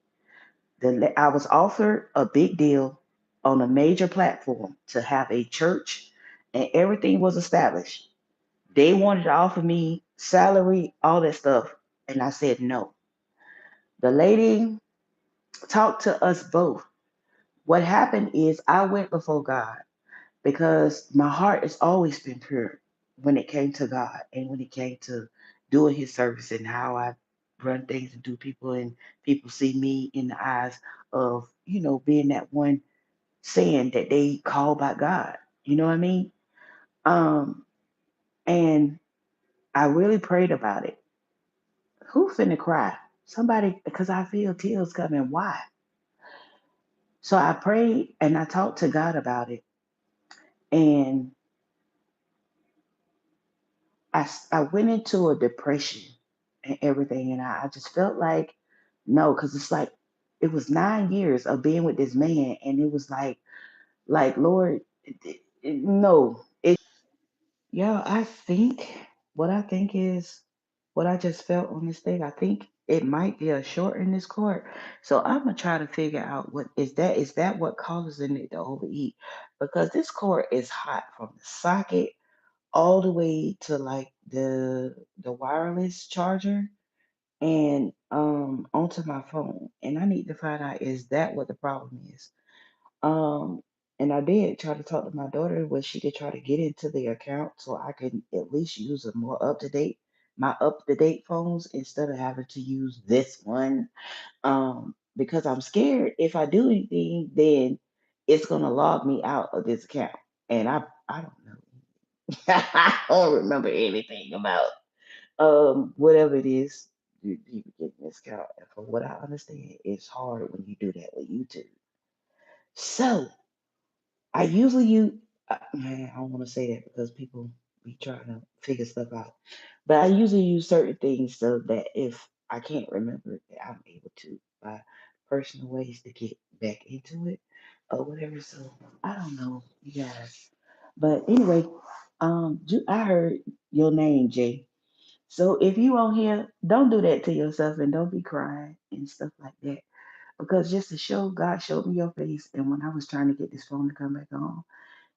Speaker 1: that I was offered a big deal on a major platform to have a church, and everything was established. They wanted to offer me salary, all that stuff, and I said no. The lady talked to us both. What happened is I went before God because my heart has always been pure when it came to God and when it came to doing His service and how I run things and do people, and people see me in the eyes of, being that one saying that they call by God. You know what I mean? Um, and I really prayed about it. Who finna cry? Somebody, because I feel tears coming. Why? So I prayed and I talked to God about it. And I went into a depression and everything, and I just felt like no, because it's like it was 9 years of being with this man, and it was like Lord, no. Yeah, I think is what I just felt on this thing. I think it might be a short in this court, so I'm gonna try to figure out what is that. Is that what causes it to overeat? Because this cord is hot from the socket all the way to like the wireless charger and onto my phone. And I need to find out, is that what the problem is. um and I did try to talk to my daughter where she could try to get into the account so I can at least use a more up to date phones instead of having to use this one. Because I'm scared if I do anything, then it's gonna log me out of this account, and I don't know. I don't remember anything about whatever it is you get in this account. And from what I understand, it's hard when you do that with YouTube. So I usually use man, I don't want to say that because people be trying to figure stuff out. But I usually use certain things so that if I can't remember it, that I'm able to by personal ways to get back into it. or whatever. So I don't know, you guys. But anyway, I heard your name, Jay. So if you on here, don't do that to yourself and don't be crying and stuff like that. Because just to show God showed me your face, and when I was trying to get this phone to come back on,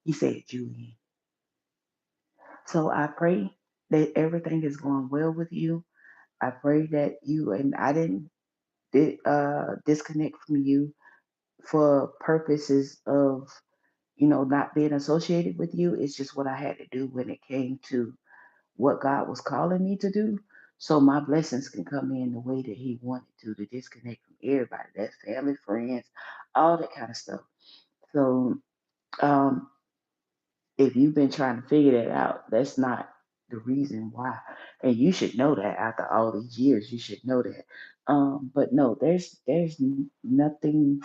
Speaker 1: He said Julian. So I pray that everything is going well with you. I pray that you and I didn't disconnect from you for purposes of not being associated with you. It's just what I had to do when it came to what God was calling me to do. So my blessings can come in the way that He wanted to disconnect from everybody. That's family, friends, all that kind of stuff. So um, if you've been trying to figure that out, that's not the reason why. And you should know that after all these years, you should know that. But no, there's nothing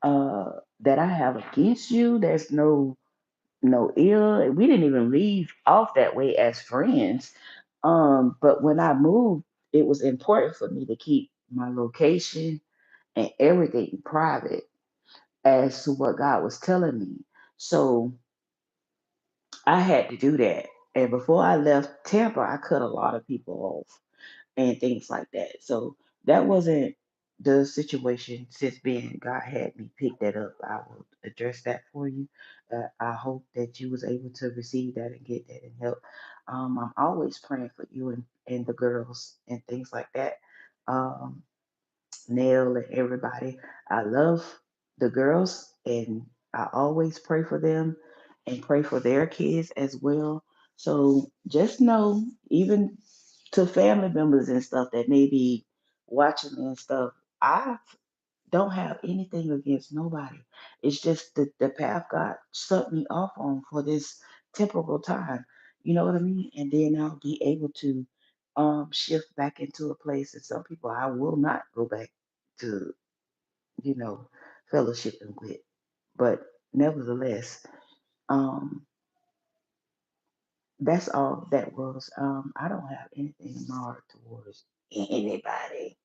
Speaker 1: that I have against you. There's no ill. We didn't even leave off that way as friends. But when I moved, it was important for me to keep my location and everything private as to what God was telling me. So I had to do that. And before I left Tampa, I cut a lot of people off and things like that. So that wasn't the situation since being God had me pick that up. I will address that for you. I hope that you was able to receive that and get that and help. I'm always praying for you and the girls and things like that. Um, Nell and everybody. I love the girls and I always pray for them and pray for their kids as well. So just know, even to family members and stuff that may be watching and stuff, I don't have anything against nobody. It's just the path God set me off on for this temporal time. You know what I mean? And then I'll be able to shift back into a place. And some people I will not go back to, you know, fellowshipping with. But nevertheless, um, that's all that was. I don't have anything in my heart towards anybody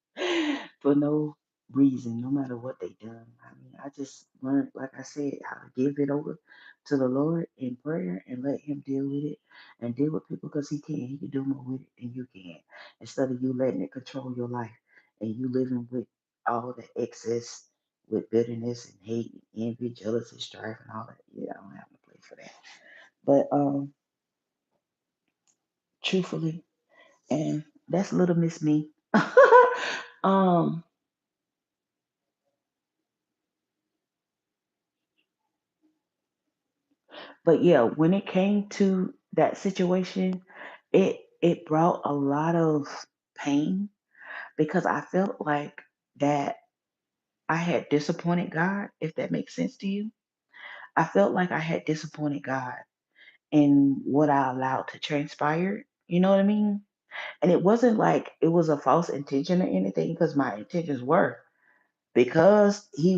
Speaker 1: for no reason, no matter what they done. I mean, I just learned, like I said, how to give it over to the Lord in prayer and let Him deal with it and deal with people because He can. He can do more with it than you can. Instead of you letting it control your life and you living with all the excess with bitterness and hate and envy, jealousy, strife, and all that. Yeah, I don't have no place for that. But truthfully. And that's little miss me. um, but yeah, when it came to that situation, it brought a lot of pain because I felt like that I had disappointed God, if that makes sense to you. I felt like I had disappointed God in what I allowed to transpire. You know what I mean? And it wasn't like it was a false intention or anything because my intentions were because he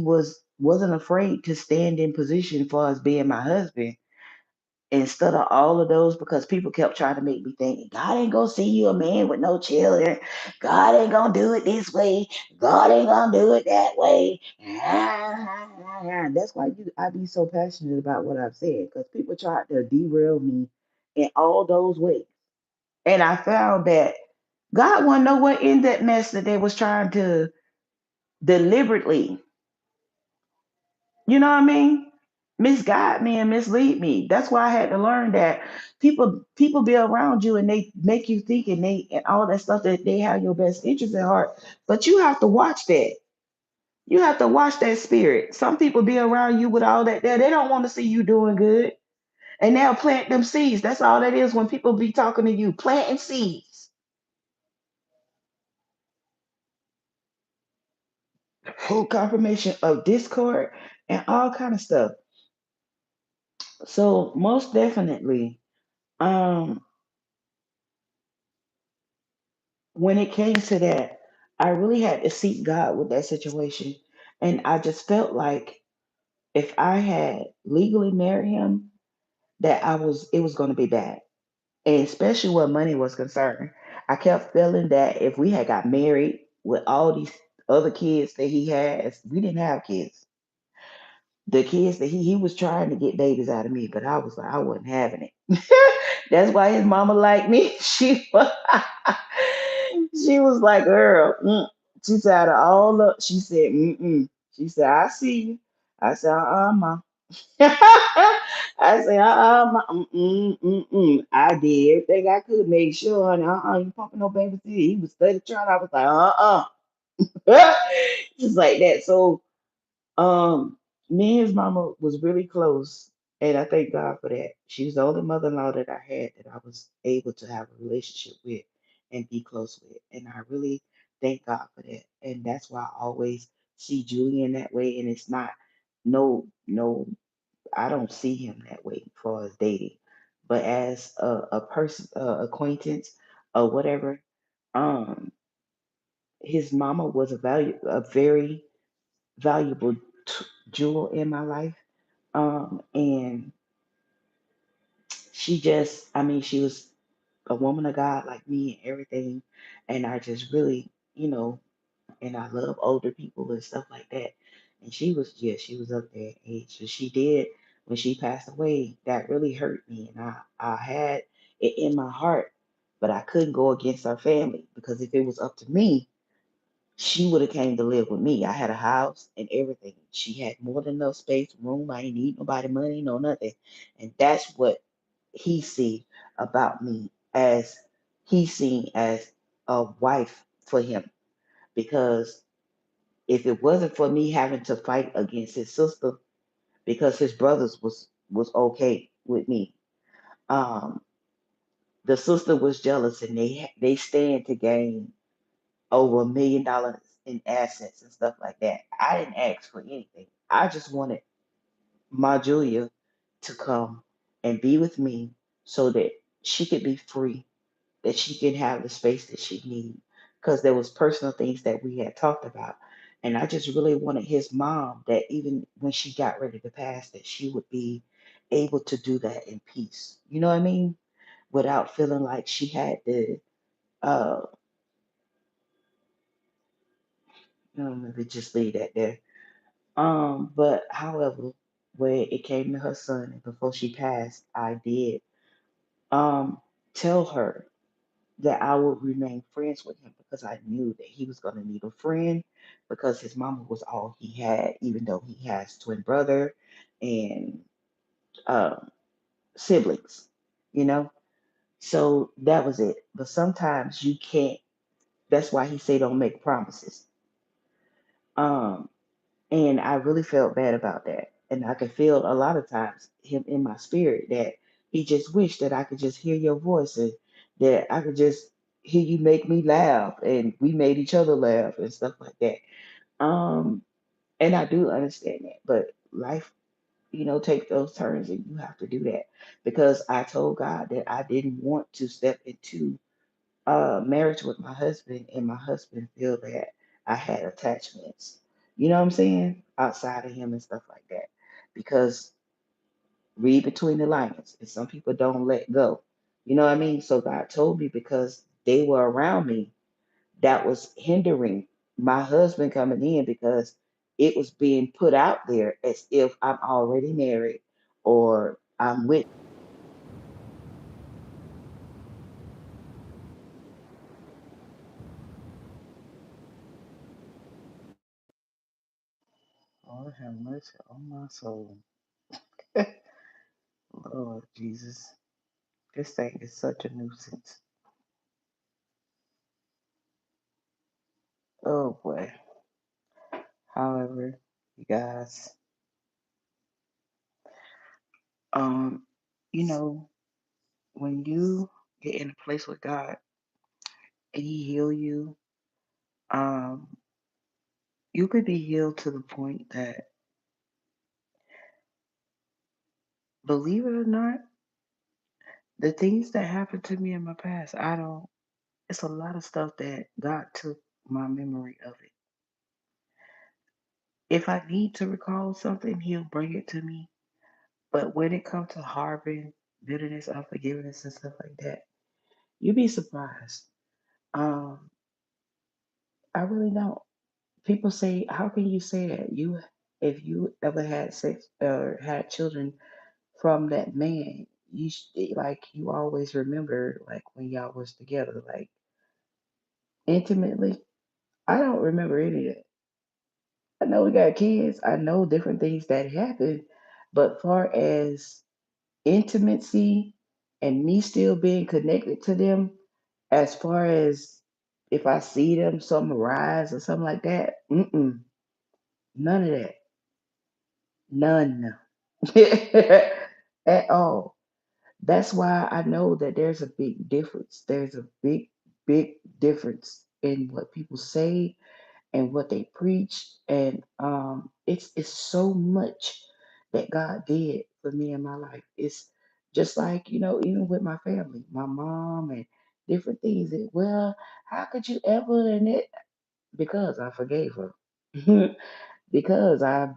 Speaker 1: wasn't afraid to stand in position for us being my husband instead of all of those because people kept trying to make me think God ain't gonna see you a man with no children. God ain't gonna do it this way. God ain't gonna do it that way. That's why I be so passionate about what I've said because people tried to derail me in all those ways. And I found that God wasn't nowhere in that mess that they was trying to deliberately, you know what I mean? Misguide me and mislead me. That's why I had to learn that people be around you and they make you think and all that stuff that they have your best interest at heart. But you have to watch that. You have to watch that spirit. Some people be around you with all that there. They don't want to see you doing good. And they'll plant them seeds. That's all that is when people be talking to you, planting seeds. Full confirmation of discord and all kind of stuff. So most definitely, um, when it came to that, I really had to seek God with that situation. And I just felt like if I had legally married him, that it was going to be bad. And especially where money was concerned. I kept feeling that if we had got married with all these other kids that he has, we didn't have kids. The kids that he was trying to get babies out of me, but I was like, I wasn't having it. That's why his mama liked me. She was like, girl, she said, out of all the, she said, mm-mm. She said, I see you. I said, ma. I said, ma, I did everything I could make sure, honey, you pumping no baby seed. He was study trying. I was like, just like that. So, um, me and his mama was really close, and I thank God for that. She was the only mother-in-law that I had that I was able to have a relationship with and be close with, and I really thank God for that. And that's why I always see Julian that way, and it's not no, I don't see him that way for as dating, but as a person, acquaintance, or whatever. Um, his mama was a very valuable jewel in my life. And she just, I mean, she was a woman of God like me and everything. And I just really, and I love older people and stuff like that. And she was, yeah, she was up there in age. So she did, when she passed away, that really hurt me. And I had it in my heart, but I couldn't go against our family because if it was up to me, she would have came to live with me. I had a house and everything. She had more than enough space, room. I ain't need nobody money, no nothing. And that's what he see about me as he seen as a wife for him. Because if it wasn't for me having to fight against his sister, because his brothers was okay with me, um, the sister was jealous and they stand to gain over $1 million in assets and stuff like that. I didn't ask for anything. I just wanted my Julia to come and be with me so that she could be free, that she can have the space that she needs. Because there was personal things that we had talked about. And I just really wanted his mom that even when she got ready to pass, that she would be able to do that in peace. You know what I mean? Without feeling like she had to let me just leave that there. But however, when it came to her son and before she passed, I did um tell her that I would remain friends with him because I knew that he was gonna need a friend because his mama was all he had, even though he has twin brother and um siblings, you know? So that was it. But sometimes you can't, that's why he say don't make promises. Um And I really felt bad about that. And I could feel a lot of times him in my spirit that he just wished that I could just hear your voice and that I could just hear you make me laugh and we made each other laugh and stuff like that. Um, and I do understand that, but life, take those turns and you have to do that because I told God that I didn't want to step into marriage with my husband and my husband feel that I had attachments. You know what I'm saying? Outside of him and stuff like that. Because read between the lines. And some people don't let go. You know what I mean? So God told me because they were around me, that was hindering my husband coming in because it was being put out there as if I'm already married or I'm with. Lord have mercy on my soul. Lord Jesus. This thing is such a nuisance. Oh boy. However, you guys, um, you know, when you get in a place with God and He heal you, um, you could be healed to the point that, believe it or not, the things that happened to me in my past, I don't. It's a lot of stuff that God took my memory of it. If I need to recall something, He'll bring it to me. But when it comes to harboring bitterness, unforgiveness, and stuff like that, you'd be surprised. Um, I really don't. People say, "How can you say that?" You if you ever had sex or had children from that man, like you always remember like when y'all was together, like intimately. I don't remember any of that. I know we got kids. I know different things that happened, but far as intimacy and me still being connected to them, as far as if I see them, some rise or something like that, none of that, none at all. That's why I know that there's a big difference. There's a big difference in what people say and what they preach, and it's so much that God did for me in my life. It's just like even with my family, my mom and different things. Well, how could you ever? And it because I forgave her, because I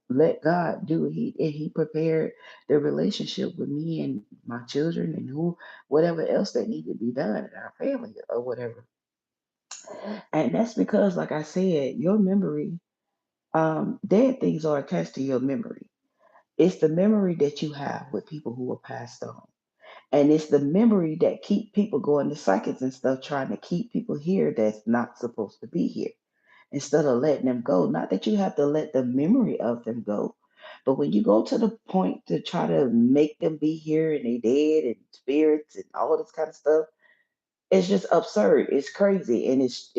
Speaker 1: let God do it. He prepared the relationship with me and my children and who whatever else that needed to be done in our family or whatever. And that's because, like I said, your memory, dead things are attached to your memory. It's the memory that you have with people who are passed on. And it's the memory that keep people going to psychics and stuff, trying to keep people here that's not supposed to be here. Instead of letting them go. Not that you have to let the memory of them go, but when you go to the point to try to make them be here and they dead and spirits and all this kind of stuff, it's just absurd. It's crazy, and it's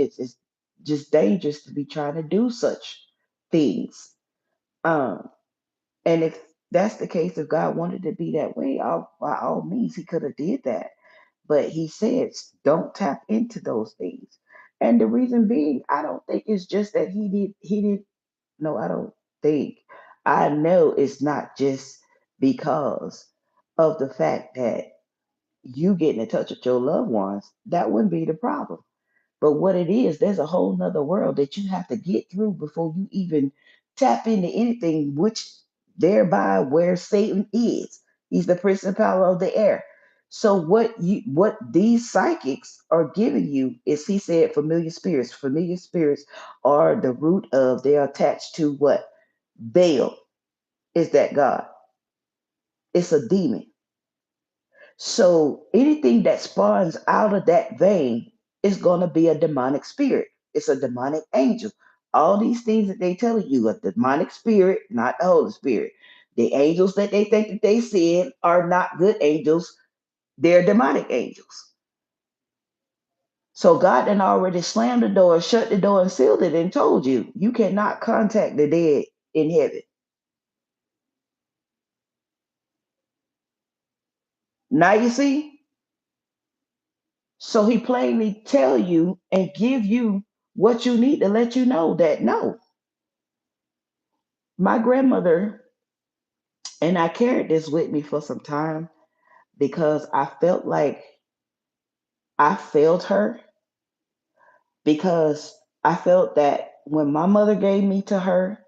Speaker 1: just dangerous to be trying to do such things. Um, and if that's the case, if God wanted to be that way, by all means, He could have did that. But He said, don't tap into those things. And the reason being, I don't think it's just that He did. He did. No, I don't think. I know it's not just because of the fact that you getting in touch with your loved ones. That wouldn't be the problem. But what it is, there's a whole nother world that you have to get through before you even tap into anything, which thereby where Satan is. He's the principal of the air. So what these psychics are giving you is, he said, familiar spirits. Familiar spirits are the root of, they're attached to what? Baal. Is that God? It's a demon. So anything that spawns out of that vein is going to be a demonic spirit. It's a demonic angel. All these things that they telling you, a demonic spirit, not the Holy Spirit. The angels that they think that they see are not good angels. They're demonic angels. So God then already slammed the door, shut the door, and sealed it, and told you you cannot contact the dead in heaven. Now you see. So He plainly tell you and give you what you need to let you know that no, my grandmother, and I carried this with me for some time because I felt like I failed her, because I felt that when my mother gave me to her,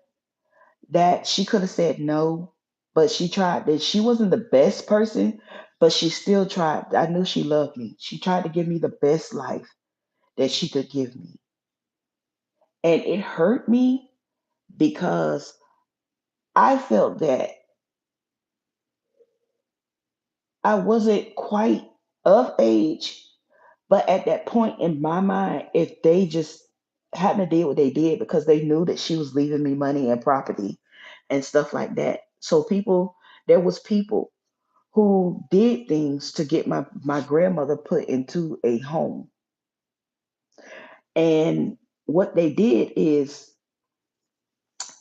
Speaker 1: that she could have said no, but she tried. That she wasn't the best person, but she still tried. I knew she loved me. She tried to give me the best life that she could give me. And it hurt me because I felt that I wasn't quite of age, but at that point in my mind, if they just hadn't did what they did, because they knew that she was leaving me money and property and stuff like that. So there was people who did things to get my grandmother put into a home. And what they did is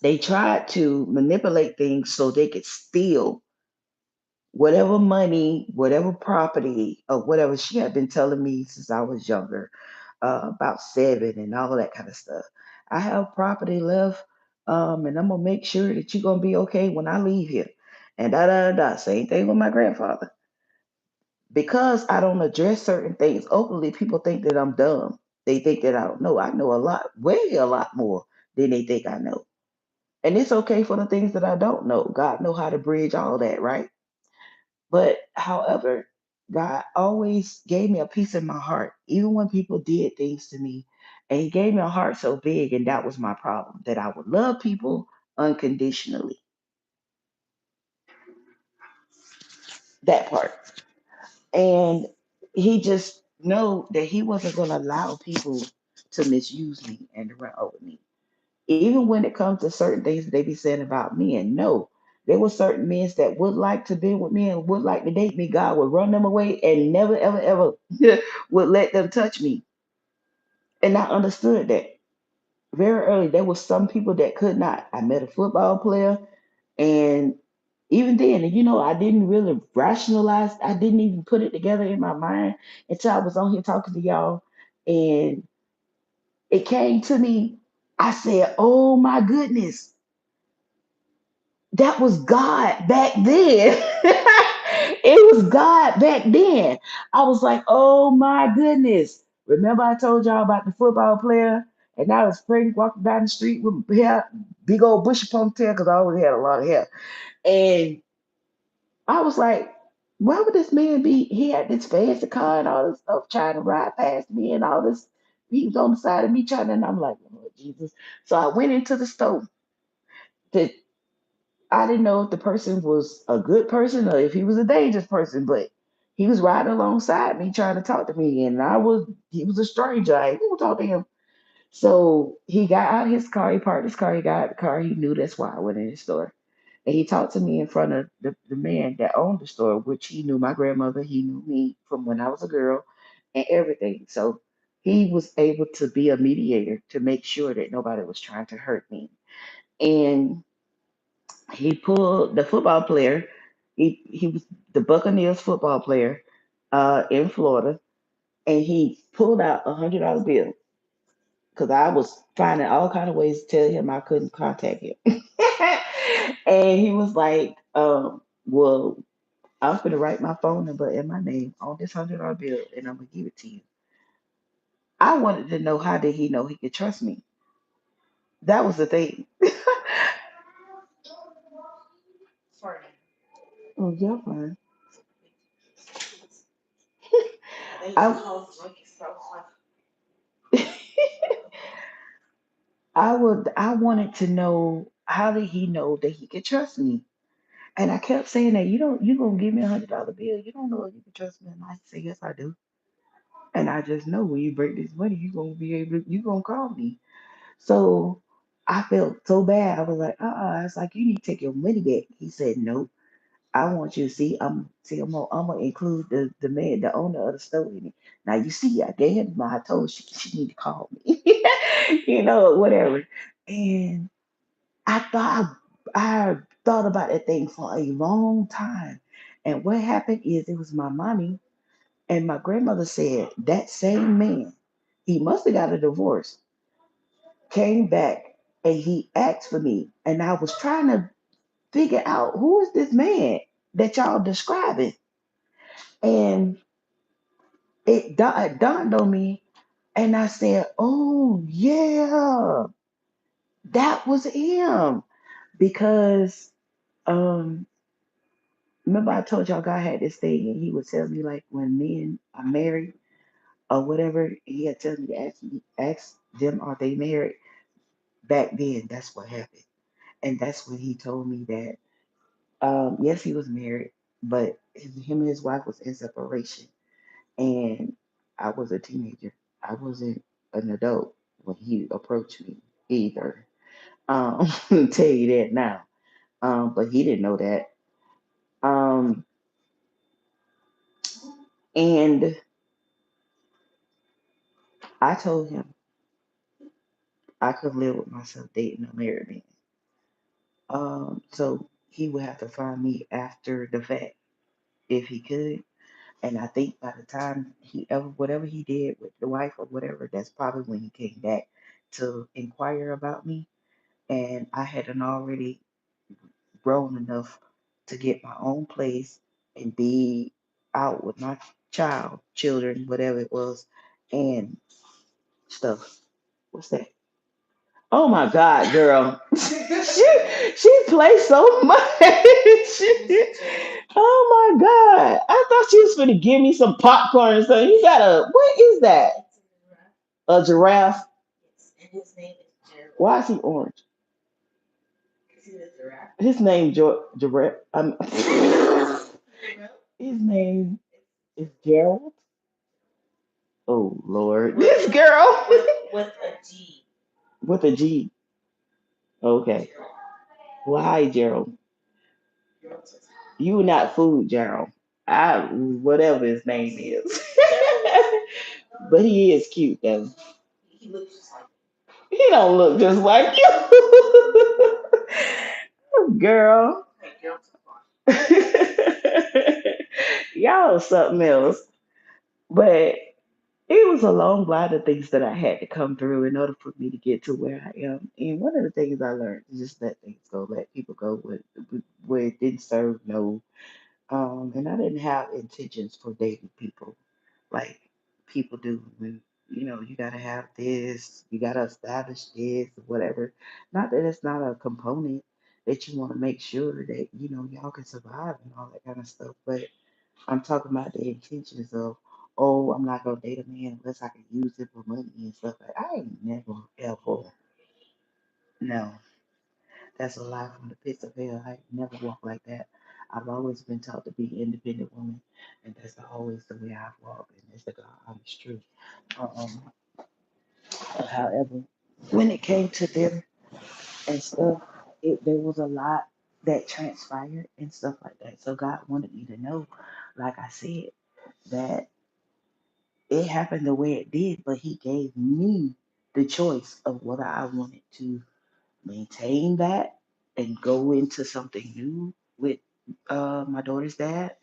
Speaker 1: they tried to manipulate things so they could steal whatever money, whatever property, or whatever she had been telling me since I was younger, about seven and all that kind of stuff. I have property left, and I'm gonna make sure that you're gonna be okay when I leave here. And da da da da. Same thing with my grandfather. Because I don't address certain things openly, people think that I'm dumb. They think that I don't know. I know a lot, way a lot more than they think I know. And it's okay for the things that I don't know. God know how to bridge all that, right? But however, God always gave me a peace in my heart, even when people did things to me. And He gave me a heart so big, and that was my problem. That I would love people, unconditionally. That part. And he just know that he wasn't going to allow people to misuse me and to run over me. Even when it comes to certain things that they be saying about me, and no, there were certain men that would like to be with me and would like to date me. God would run them away and never, ever, ever would let them touch me. And I understood that very early. There was some people that could not. I met a football player, and even then, I didn't really rationalize. I didn't even put it together in my mind until I was on here talking to y'all, and it came to me. I said, "Oh my goodness, that was God back then." It was God back then. I was like, "Oh my goodness." Remember I told y'all about the football player, and I was pregnant walking down the street with hair, big old bushy ponytail because I always had a lot of hair. And I was like, why would this man be? He had this fancy car and all this stuff trying to ride past me and all this. He was on the side of me trying, and I'm like, Lord Jesus. So I went into the store. To, I didn't know if the person was a good person or if he was a dangerous person, but he was riding alongside me trying to talk to me, and he was a stranger. I didn't talk to him. So he got out his car, he parked his car, he got out the car. He knew that's why I went in the store. And he talked to me in front of the man that owned the store, which he knew my grandmother, he knew me from when I was a girl and everything. So he was able to be a mediator to make sure that nobody was trying to hurt me. And he pulled the football player, he was the Buccaneers football player in Florida, and he pulled out $100 bill because I was finding all kind of ways to tell him I couldn't contact him. And he was like, well, I'm gonna write my phone number and my name on this $100 bill and I'm gonna give it to you. I wanted to know, how did he know he could trust me? That was the thing. Oh, you're fine. I, I wanted to know, how did he know that he could trust me? And I kept saying that, you gonna give me $100 bill. You don't know if you can trust me. And I said, yes, I do. And I just know when you break this money, you gonna call me. So I felt so bad. I was like, it's like, you need to take your money back. He said, no, I want you to see, I'm gonna include the man, the owner of the store in it. Now you see, I gave him I told she need to call me. Whatever. And I thought I thought about that thing for a long time. And what happened is, it was my mommy and my grandmother said that same man, he must have got a divorce, came back and he asked for me. And I was trying to figure out, who is this man that y'all describing? And it dawned on me, and I said, oh, yeah, that was him. Because, remember I told y'all God had this thing, and he would tell me, like, when men are married or whatever, he had tell me to ask them, are they married? Back then, that's what happened. And that's when he told me that, yes, he was married, but him and his wife was in separation. And I was a teenager. I wasn't an adult when he approached me either. I'll tell you that now. But he didn't know that. Um, and I told him I could live with myself dating a married man. So he would have to find me after the fact if he could. And I think by the time he ever, whatever he did with the wife or whatever, that's probably when he came back to inquire about me. And I hadn't already grown enough to get my own place and be out with my children, whatever it was, and stuff. What's that? Oh my God, girl. She plays so much. Oh my God. I thought she was gonna give me some popcorn or something. You got what is that? A giraffe? Why is he orange? His name Jarrett. His name is Gerald. Oh Lord, this girl with a G. Okay. Why, Gerald? You not food, Gerald. I whatever his name is. But he is cute though. He don't look just like you. Girl. Y'all something else. But it was a long line of things that I had to come through in order for me to get to where I am. And one of the things I learned is just let things go, let people go where it didn't serve no. And I didn't have intentions for dating people like people do. When you gotta have this, you gotta establish this, or whatever. Not that it's not a component that you want to make sure that y'all can survive and all that kind of stuff, but I'm talking about the intentions of, oh, I'm not gonna date a man unless I can use it for money and stuff. Like I ain't never ever. No, that's a lie from the pits of hell. I never walk like that. I've always been taught to be an independent woman, and that's always the way I've walked, and it's the God honest truth. Um, however, when it came to them and stuff, there was a lot that transpired and stuff like that. So God wanted me to know, like I said, that it happened the way it did, but He gave me the choice of whether I wanted to maintain that and go into something new with my daughter's dad,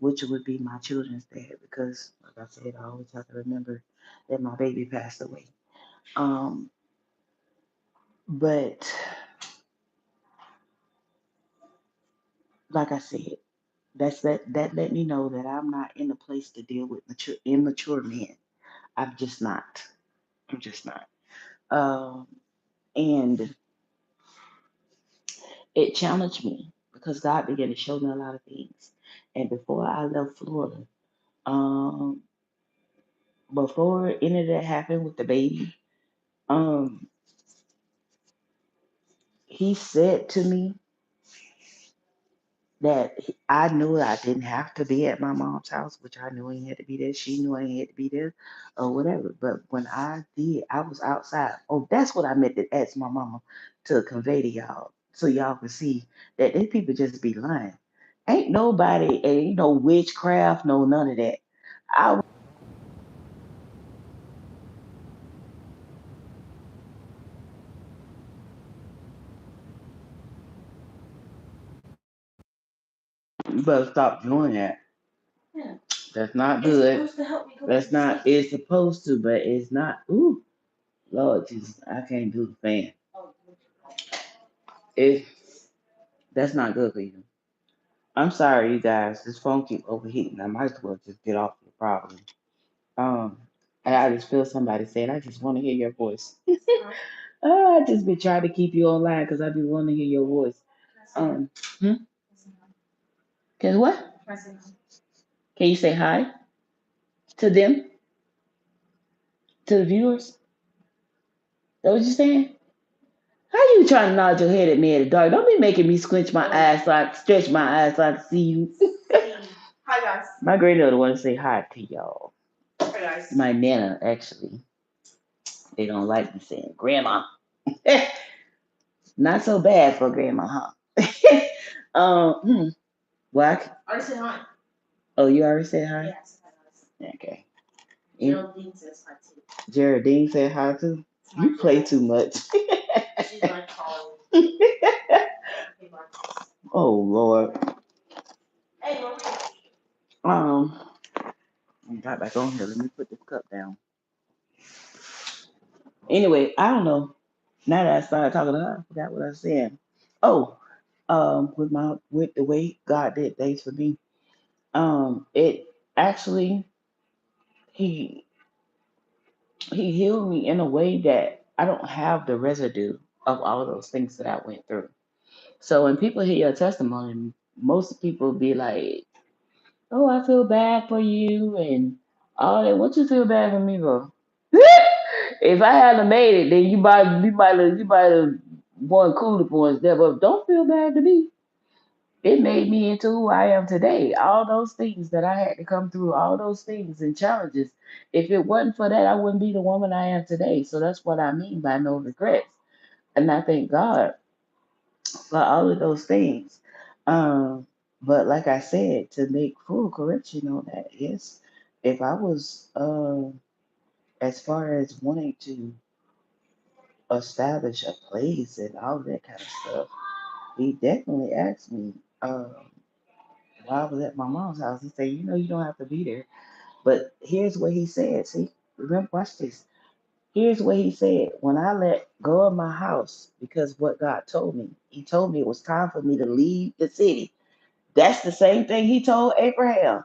Speaker 1: which would be my children's dad, because, like I said, I always have to remember that my baby passed away. Um, but like I said, that let me know that I'm not in a place to deal with immature men. I'm just not. I'm just not. Um, and it challenged me because God began to show me a lot of things. And before I left Florida, um, before any of that happened with the baby, um, he said to me that I knew I didn't have to be at my mom's house, which I knew I had to be there. She knew I had to be there, or whatever. But when I did, I was outside. Oh, that's what I meant to ask my mama to convey to y'all, so y'all can see that these people just be lying. Ain't nobody, ain't no witchcraft, no none of that. I You better stop doing that. That's not good. That's not. It's supposed to, but it's not. Ooh, Lord Jesus, I can't do the fan. It That's not good for you. I'm sorry, you guys. This phone keep overheating. I might as well just get off the problem. Um, and I just feel somebody saying, "I just want to hear your voice." I just been trying to keep you online because I do want to hear your voice. Um, hmm? Can what? Can you say hi to them, to the viewers? That what you saying? How you trying to nod your head at me in the dark? Don't be making me squinch my eyes so I can stretch my eyes so I can see you. Hi guys. My granddaughter want to say hi to y'all. My nana actually. They don't like me saying grandma. Not so bad for grandma, huh? Hmm. Well, I already said hi. Oh, you already said hi? Yes. Okay. Geraldine says hi too. Geraldine said hi too? You play too much. She's like calling. Oh, Lord. Hey, um, I got back on here. Let me put this cup down. Anyway, I don't know. Now that I started talking to her, I forgot what I was saying. Oh, with the way God did things for me, it actually he he healed me in a way that I don't have the residue of all of those things that I went through. So when people hear your testimony, most people be like, "Oh, I feel bad for you," and all that. What you feel bad for me for? If I hadn't made it, then you might have one cooler points there, but don't feel bad to me. It made me into who I am today. All those things that I had to come through, all those things and challenges. If it wasn't for that, I wouldn't be the woman I am today. So that's what I mean by no regrets. And I thank God for all of those things. Um, but like I said, to make full correction on that, yes, if I was as far as wanting to establish a place and all that kind of stuff, he definitely asked me while I was at my mom's house. He said, "You know, you don't have to be there." But here's what he said. See, remember, watch this. Here's what he said. When I let go of my house, because what God told me, he told me it was time for me to leave the city. That's the same thing he told Abraham.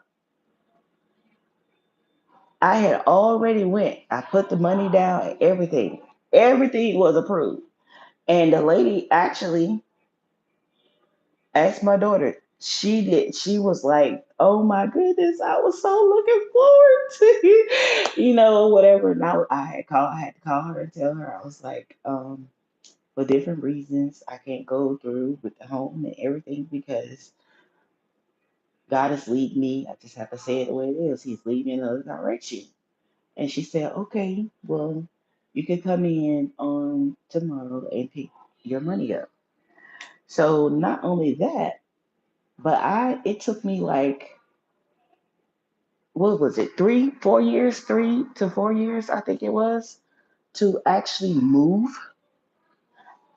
Speaker 1: I had already went. I put the money down and everything. Everything was approved. And the lady actually asked my daughter. She did. She was like, "Oh my goodness, I was so looking forward to it," whatever. Now I had to call her and tell her I was like, for different reasons, I can't go through with the home and everything because God is leading me. I just have to say it the way it is. He's leading me in another direction. And she said, "Okay, well, you can come in on tomorrow and pick your money up." So not only that, but it took me like, what was it, 3 4 years, 3 to 4 years, I think it was, to actually move.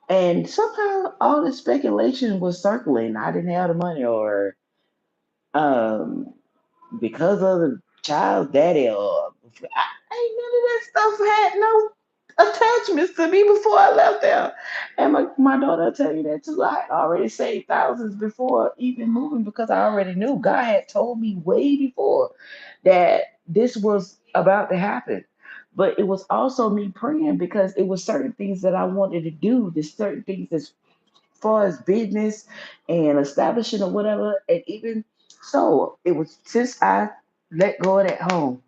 Speaker 1: And somehow all the speculation was circling. I didn't have the money, or um because of the child's daddy, or ain't none of that stuff had no attachments to me before I left there. And my daughter will tell you that too. I had already saved thousands before even moving because I already knew God had told me way before that this was about to happen. But it was also me praying because it was certain things that I wanted to do. There's certain things as far as business and establishing or whatever. And even so, it was since I let go of that home,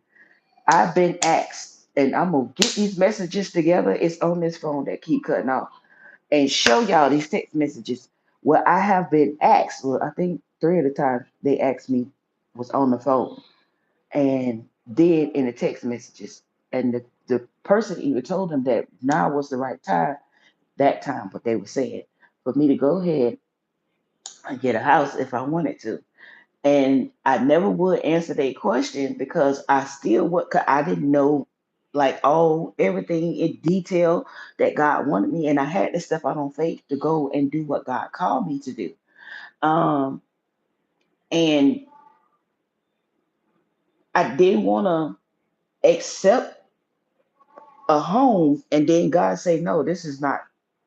Speaker 1: I've been asked, and I'm gonna get these messages together. It's on this phone that keep cutting off, and show y'all these text messages where I have been asked. Well, I think three of the times they asked me was on the phone, and then in the text messages, and the person even told them that now was the right time, that time, what they were saying, for me to go ahead and get a house if I wanted to. And I never would answer their question because I still what I didn't know like all everything in detail that God wanted me, and I had to step out on faith to go and do what God called me to do. Um, and I didn't want to accept a home, and then God say, "No, this is not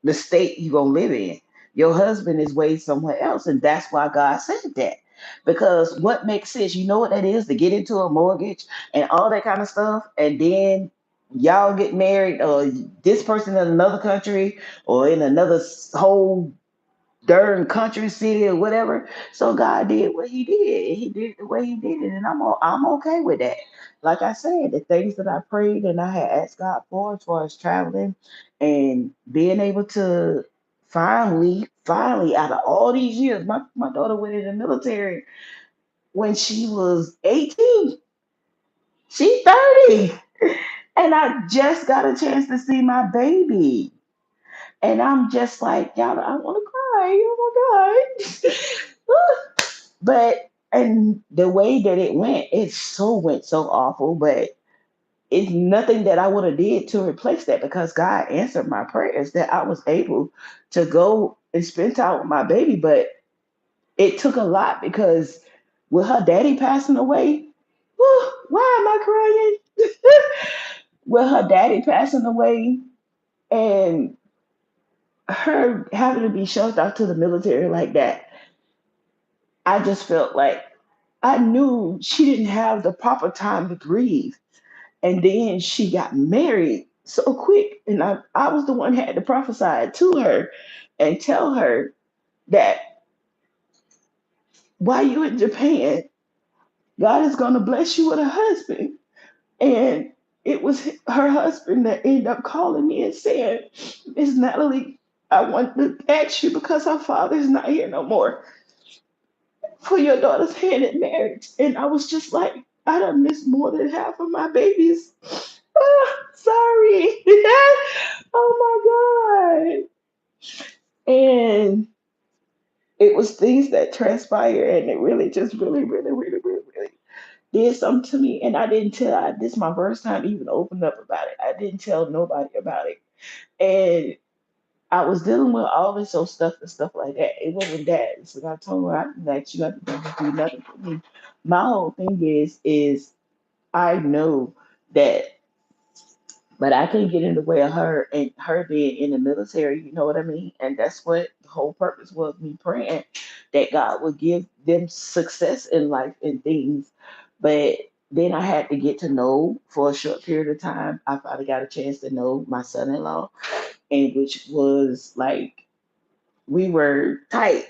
Speaker 1: the state you gonna live in. Your husband is way somewhere else," and that's why God said that. Because what makes sense, you know what that is, to get into a mortgage and all that kind of stuff, and then y'all get married, or this person in another country or in another whole darn country, city, or whatever. So God did what He did. He did it the way He did it, and I'm okay with that. Like I said, the things that I prayed and I had asked God for as far as traveling and being able to finally, out of all these years, my daughter went in the military when she was 18. She's 30. And I just got a chance to see my baby. And I'm just like, y'all, I want to cry. Oh my God. But, and the way that it went, went so awful, but it's nothing that I would have did to replace that because God answered my prayers that I was able to go and spend time with my baby. But it took a lot because with her daddy passing away, why am I crying? With her daddy passing away and her having to be shoved out to the military like that, I just felt like I knew she didn't have the proper time to breathe. And then she got married so quick. And I was the one that had to prophesy to her and tell her that while you in Japan, God is going to bless you with a husband. And it was her husband that ended up calling me and saying, "Miss Natalie, I want to ask you because our father's not here no more for your daughter's hand in marriage. And I was just like, I done missed more than half of my babies. Sorry. Oh my God. And it was things that transpired and it really just really did something to me. And I didn't tell, this is my first time even opening up about it. I didn't tell nobody about it. And I was dealing with all this old stuff and stuff like that. It wasn't that. So I told her, I didn't ask you have to do nothing for me. My whole thing is I know that, but I couldn't get in the way of her and her being in the military. You know what I mean? And that's what the whole purpose was, me praying that God would give them success in life and things. But then I had to get to know for a short period of time. I finally got a chance to know my son-in-law, and which was like we were tight.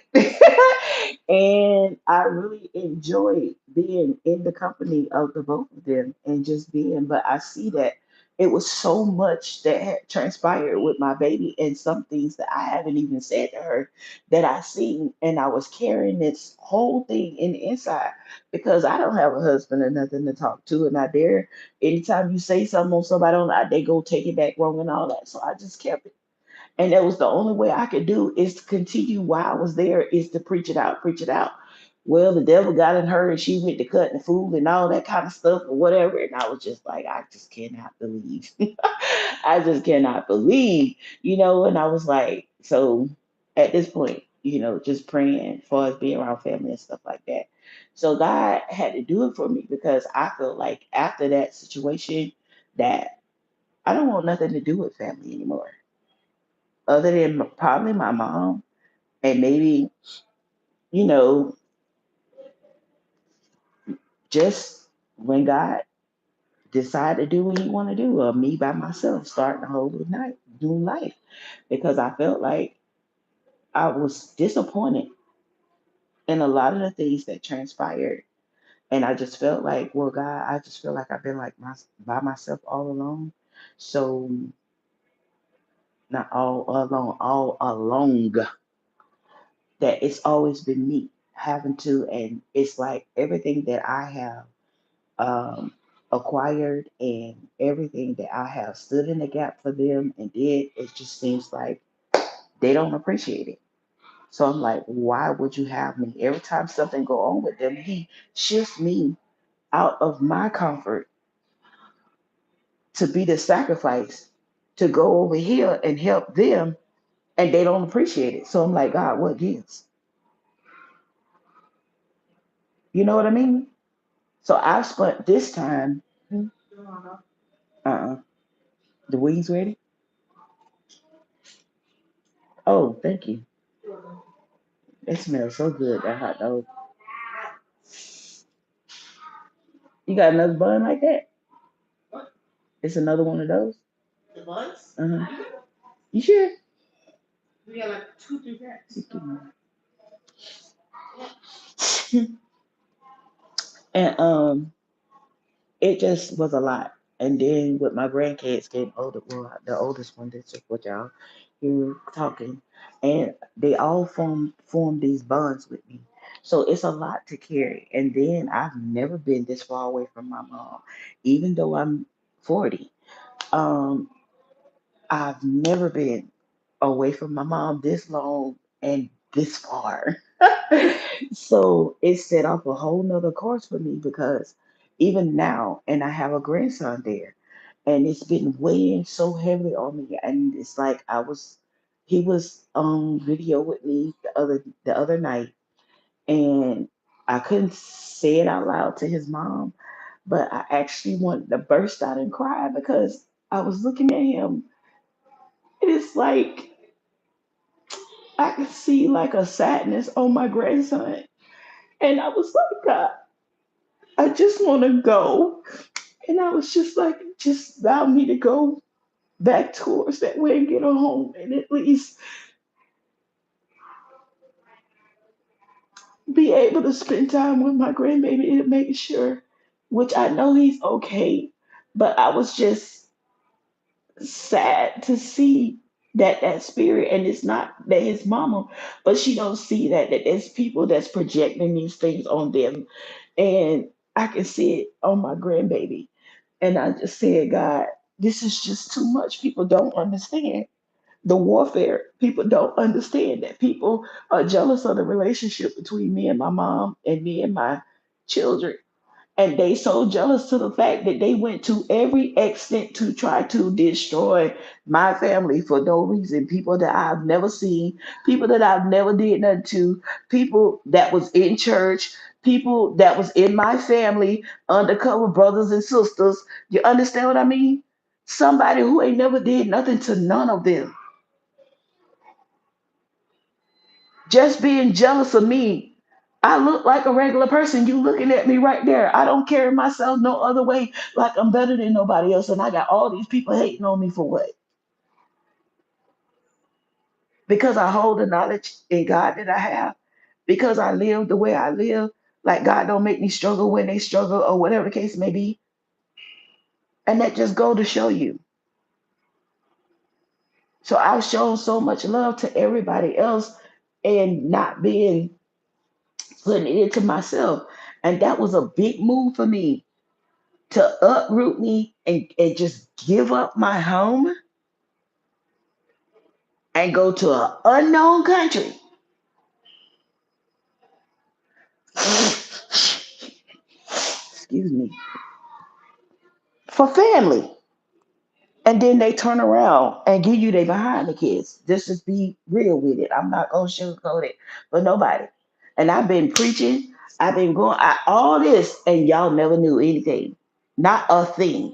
Speaker 1: And I really enjoyed being in the company of the both of them and just being, but I see that it was so much that had transpired with my baby and some things that I haven't even said to her that I seen, and I was carrying this whole thing in the inside because I don't have a husband or nothing to talk to, and I dare anytime you say something on somebody on they go take it back wrong and all that. So I just kept it, and that was the only way I could do is to continue while I was there is to preach it out, preach it out. Well, the devil got in her and she went to cutting food and all that kind of stuff or whatever. And I was just like, I just cannot believe. I just cannot believe, and I was like, so at this point, just praying for us being around family and stuff like that. So God had to do it for me because I felt like after that situation that I don't want nothing to do with family anymore other than probably my mom and maybe, you know, just when God decide to do what he want to do, or me by myself starting the whole night doing life, because I felt like I was disappointed in a lot of the things that transpired. And I just felt like, well, God, I just feel like I've been like by myself all along. So not all alone, all along, that it's always been me having to, and it's like everything that I have um, acquired and everything that I have stood in the gap for them and did, it just seems like they don't appreciate it. So I'm like, why would you have me? Every time something go on with them, he shifts me out of my comfort to be the sacrifice to go over here and help them, and they don't appreciate it. So I'm like, God, what gives? You know what I mean? So I've spent this time. Uh-uh. The wings ready? Oh, thank you. It smells so good, that hot dog. You got another bun like that? It's another one of those? Uh-huh. You sure? And it just was a lot. And then with my grandkids getting older, well, the oldest one, that's just what y'all hear talking, and they all form these bonds with me. So it's a lot to carry. And then I've never been this far away from my mom, even though I'm 40. Um, I've never been away from my mom this long and this far. So it set off a whole nother course for me because even now, and I have a grandson there, and it's been weighing so heavily on me. And it's like he was on video with me the other night, and I couldn't say it out loud to his mom, but I actually wanted to burst out and cry because I was looking at him. And it's like I could see like a sadness on my grandson. And I was like, God, I just want to go. And I was just like, just allow me to go back towards that way and get her home and at least be able to spend time with my grandbaby and make sure, which I know he's okay. But I was just sad to see. that spirit, and it's not that his mama, but she don't see that there's people that's projecting these things on them, and I can see it on my grandbaby, and I just said, God, this is just too much. People don't understand the warfare. People don't understand that people are jealous of the relationship between me and my mom and me and my children, and they so jealous to the fact that they went to every extent to try to destroy my family for no reason. People that I've never seen, people that I've never did nothing to, people that was in church, people that was in my family, undercover brothers and sisters. You understand what I mean? Somebody who ain't never did nothing to none of them, just being jealous of me. I look like a regular person. You looking at me right there. I don't carry myself no other way like I'm better than nobody else. And I got all these people hating on me for what? Because I hold the knowledge in God that I have. Because I live the way I live. Like God don't make me struggle when they struggle or whatever the case may be. And that just go to show you. So I've shown so much love to everybody else and not being putting it into myself. And that was a big move for me to uproot me and just give up my home and go to an unknown country, excuse me, for family. And then they turn around and give you they behind the kids. Just be real with it. I'm not gonna sugarcoat it for nobody. And I've been preaching, I've been going all this, and y'all never knew anything. Not a thing.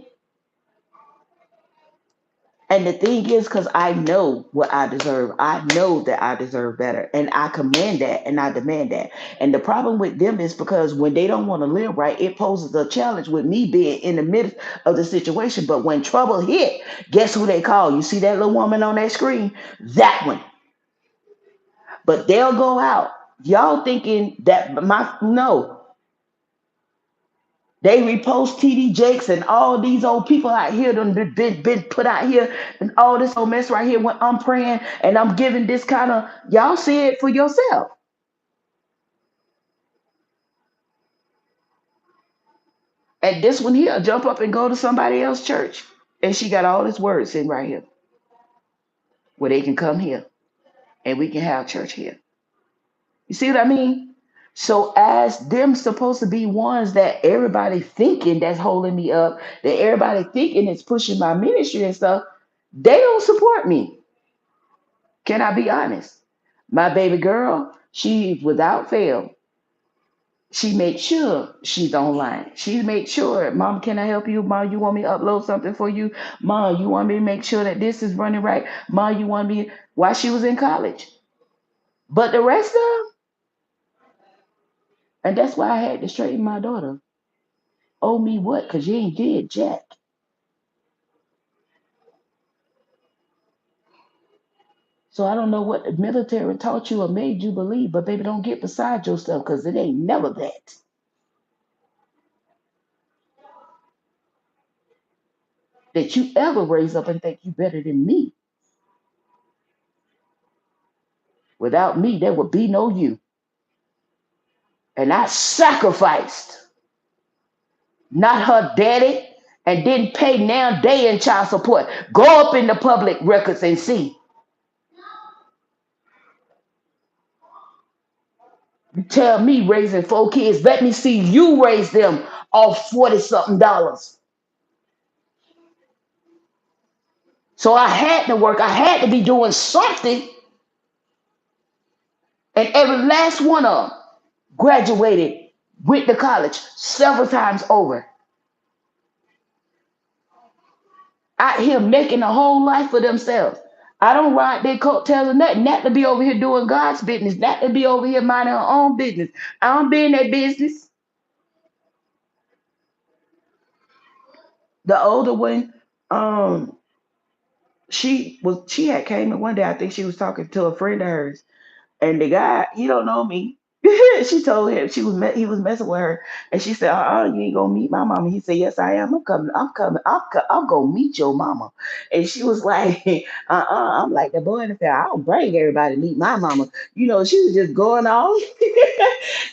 Speaker 1: And the thing is, because I know what I deserve, I know that I deserve better. And I command that and I demand that. And the problem with them is because when they don't want to live right, it poses a challenge with me being in the midst of the situation. But when trouble hit, guess who they call? You see that little woman on that screen? That one. But they'll go out. Y'all thinking that my no. They repost TD Jakes and all these old people out here done been put out here and all this old mess right here when I'm praying and I'm giving this kind of y'all see it for yourself. And this one here jump up and go to somebody else's church. And she got all this words in right here where they can come here and we can have church here. You see what I mean? So as them supposed to be ones that everybody thinking that's holding me up, that everybody thinking is pushing my ministry and stuff, they don't support me. Can I be honest? My baby girl, she without fail, she makes sure she's online. She makes sure, Mom, can I help you? Mom, you want me to upload something for you? Mom, you want me to make sure that this is running right? Mom, you want me while she was in college. But the rest of them, and that's why I had to straighten my daughter. Owe me what? Because you ain't did jack. So I don't know what the military taught you or made you believe, but baby, don't get beside yourself because it ain't never that. That you ever raise up and think you better than me. Without me, there would be no you. And I sacrificed, not her daddy, and didn't pay now day in child support. Go up in the public records and see. You tell me raising 4 kids, let me see you raise them off 40 something dollars. So I had to work, I had to be doing something, and every last one of them graduated, went to college several times over. Out here making a whole life for themselves. I don't ride their coattails or nothing. Not to be over here doing God's business. Not to be over here minding her own business. I don't be in that business. The older one, um, she had came in one day. I think she was talking to a friend of hers, and the guy, he don't know me. She told him he was messing with her, and she said, you ain't gonna meet my mama." He said, "Yes, I am. I'm coming. I'm coming. I'll go meet your mama." And she was like, I'm like the boy in the film. I don't bring everybody to meet my mama. She was just going off,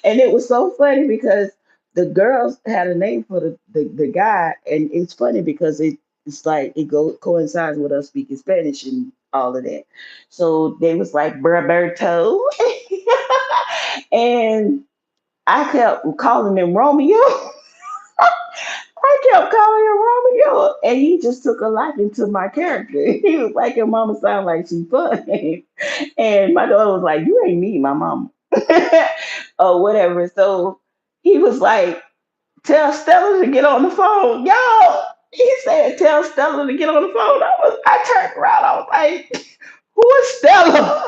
Speaker 1: and it was so funny because the girls had a name for the guy, and it's funny because it's like coincides with us speaking Spanish and all of that. So they was like Roberto. And I kept calling him Romeo. I kept calling him Romeo, and he just took a liking to my character. He was like, "Your mama sound like she funny," and my daughter was like, "You ain't me, my mama," or whatever. So he was like, "Tell Stella to get on the phone, y'all." He said, "Tell Stella to get on the phone." I turned around. I was like, "Who is Stella?"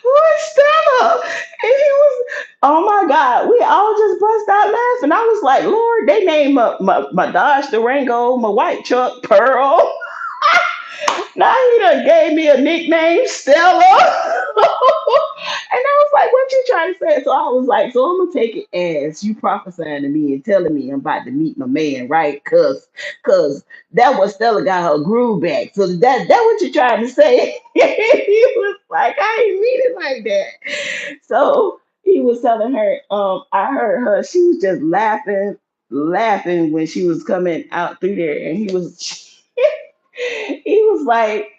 Speaker 1: Who is Stella? And he was, oh my God, we all just burst out laughing. I was like, Lord, they named my Dodge Durango, my white truck, Pearl. Now he done gave me a nickname, Stella. And I was like, what you trying to say? So I was like, so I'm gonna take it as you prophesying to me and telling me I'm about to meet my man, right? Cause that was Stella got her groove back. So that what you trying to say? He was like, I ain't mean it like that. So he was telling her, I heard her, she was just laughing when she was coming out through there, and he was he was like,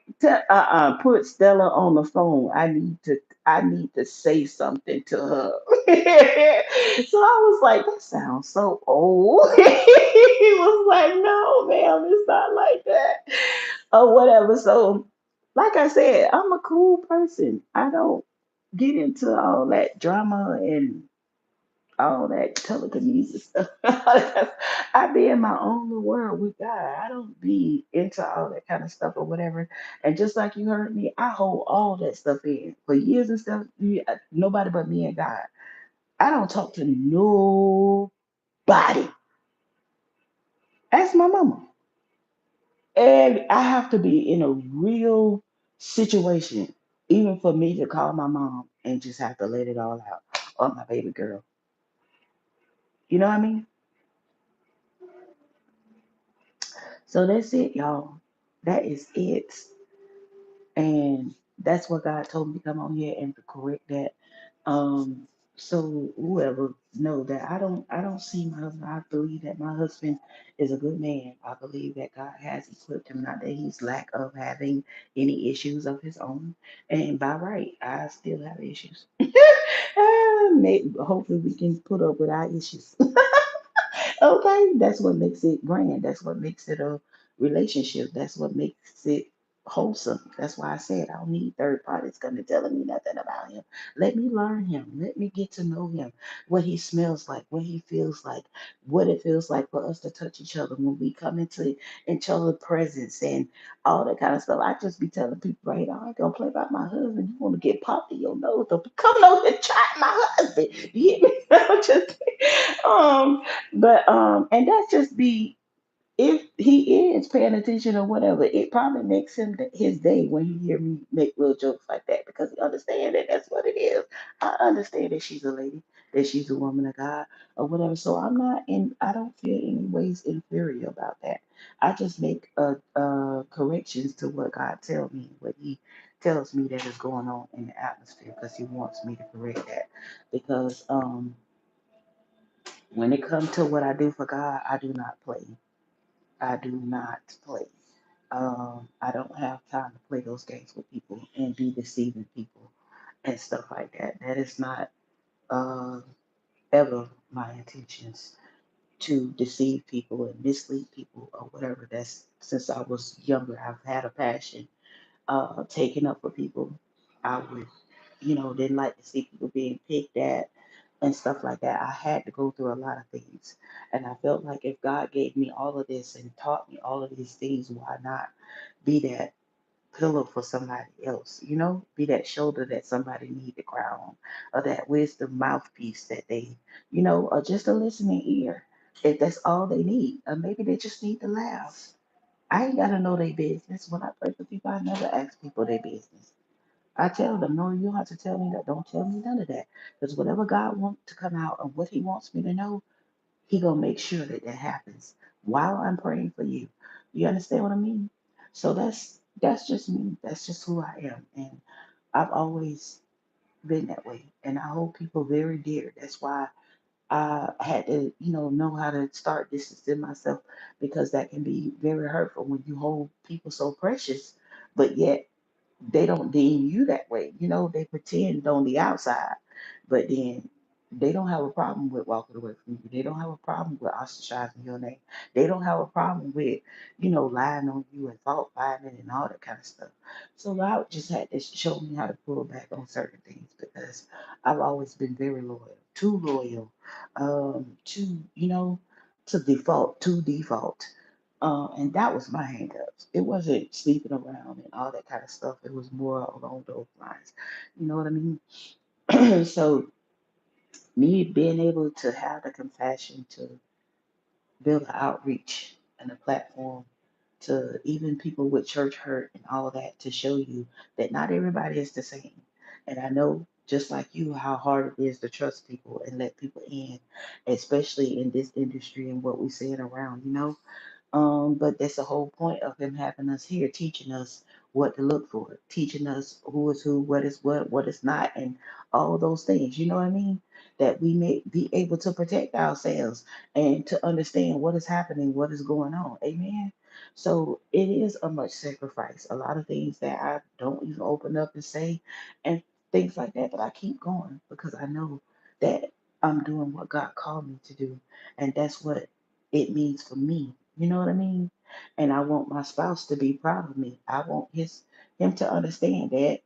Speaker 1: put Stella on the phone. I need to say something to her." So I was like, that sounds so old. He was like, no, ma'am, it's not like that. Or whatever. So, like I said, I'm a cool person. I don't get into all that drama and all that telekinesis stuff. I be in my own little world with God. I don't be into all that kind of stuff or whatever. And just like you heard me, I hold all that stuff in for years and stuff. Nobody but me and God. I don't talk to nobody. Ask my mama. And I have to be in a real situation, even for me to call my mom and just have to let it all out. Oh, my baby girl. You know what I mean? So that's it, y'all. That is it. And that's what God told me to come on here and to correct that. Um, so whoever know that I don't see my husband. I believe that my husband is a good man. I believe that God has equipped him, not that he's lack of having any issues of his own. And by right, I still have issues. Maybe, hopefully we can put up with our issues. Okay, that's what makes it grand. That's what makes it a relationship. That's what makes it wholesome. That's why I said I don't need third parties coming telling me nothing about him. Let me learn him. Let me get to know him. What he smells like, what he feels like, what it feels like for us to touch each other when we come into each other's presence and all that kind of stuff. I just be telling people, right, I ain't gonna play about my husband. You want to get popped in your nose? Don't come over and try my husband. You hear me? I'm just but and that's just be if he is paying attention or whatever, it probably makes him his day when he hear me make little jokes like that because he understand that that's what it is. I understand that she's a lady, that she's a woman of God or whatever. So I'm not in. I don't feel any ways inferior about that. I just make corrections to what God tells me, what He tells me that is going on in the atmosphere because He wants me to correct that because when it comes to what I do for God, I do not play. I do not play. I don't have time to play those games with people and be deceiving people and stuff like that. That is not uh, ever my intentions to deceive people and mislead people or whatever. That's since I was younger. I've had a passion taken up for people. I would, didn't like to see people being picked at and stuff like that. I had to go through a lot of things. And I felt like if God gave me all of this and taught me all of these things, why not be that pillow for somebody else? Be that shoulder that somebody need to cry on, or that wisdom mouthpiece that they, or just a listening ear. If that's all they need, or maybe they just need to laugh. I ain't gotta know their business. When I pray for people, I never ask people their business. I tell them, no, you don't have to tell me that. Don't tell me none of that. Because whatever God wants to come out and what He wants me to know, He gonna make sure that that happens while I'm praying for you. You understand what I mean? So that's just me. That's just who I am, and I've always been that way. And I hold people very dear. That's why I had to, know how to start distancing myself because that can be very hurtful when you hold people so precious, but yet they don't deem you that way. They pretend on the outside, but then they don't have a problem with walking away from you. They don't have a problem with ostracizing your name. They don't have a problem with, lying on you and fault finding and all that kind of stuff. So God just had to show me how to pull back on certain things because I've always been very loyal, too loyal, to, to default. And that was my hangups. It wasn't sleeping around and all that kind of stuff. It was more along those lines. You know what I mean? So me being able to have the compassion to build an outreach and a platform to even people with church hurt and all that to show you that not everybody is the same. And I know just like you how hard it is to trust people and let people in, especially in this industry and what we're seeing around. But that's the whole point of him having us here, teaching us what to look for, teaching us who is who, what is not, and all those things. You know what I mean? That we may be able to protect ourselves and to understand what is happening, what is going on. Amen. So it is a much sacrifice. A lot of things that I don't even open up and say, and things like that. But I keep going because I know that I'm doing what God called me to do, and that's what it means for me. You know what I mean? And I want my spouse to be proud of me. I want him to understand that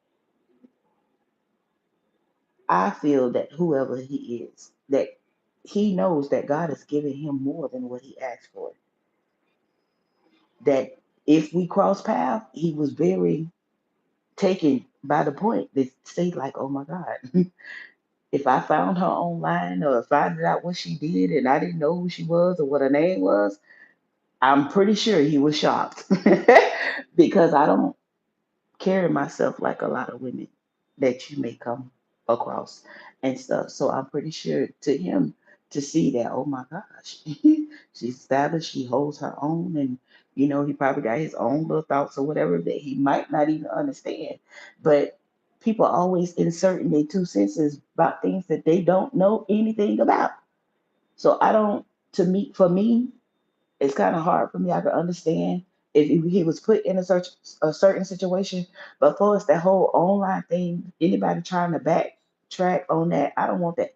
Speaker 1: I feel that whoever he is, that he knows that God has given him more than what he asked for. That if we cross paths, he was very taken by the point that say like, oh my God, if I found her online or found out what she did and I didn't know who she was or what her name was, I'm pretty sure he was shocked because I don't carry myself like a lot of women that you may come across and stuff. So I'm pretty sure to him to see that, oh my gosh, she's established, she holds her own, and he probably got his own little thoughts or whatever that he might not even understand. But people always inserting their two senses about things that they don't know anything about. So I don't, for me, it's kind of hard for me. I can understand if he was put in a certain situation, but for us, that whole online thing, anybody trying to backtrack on that, I don't want that.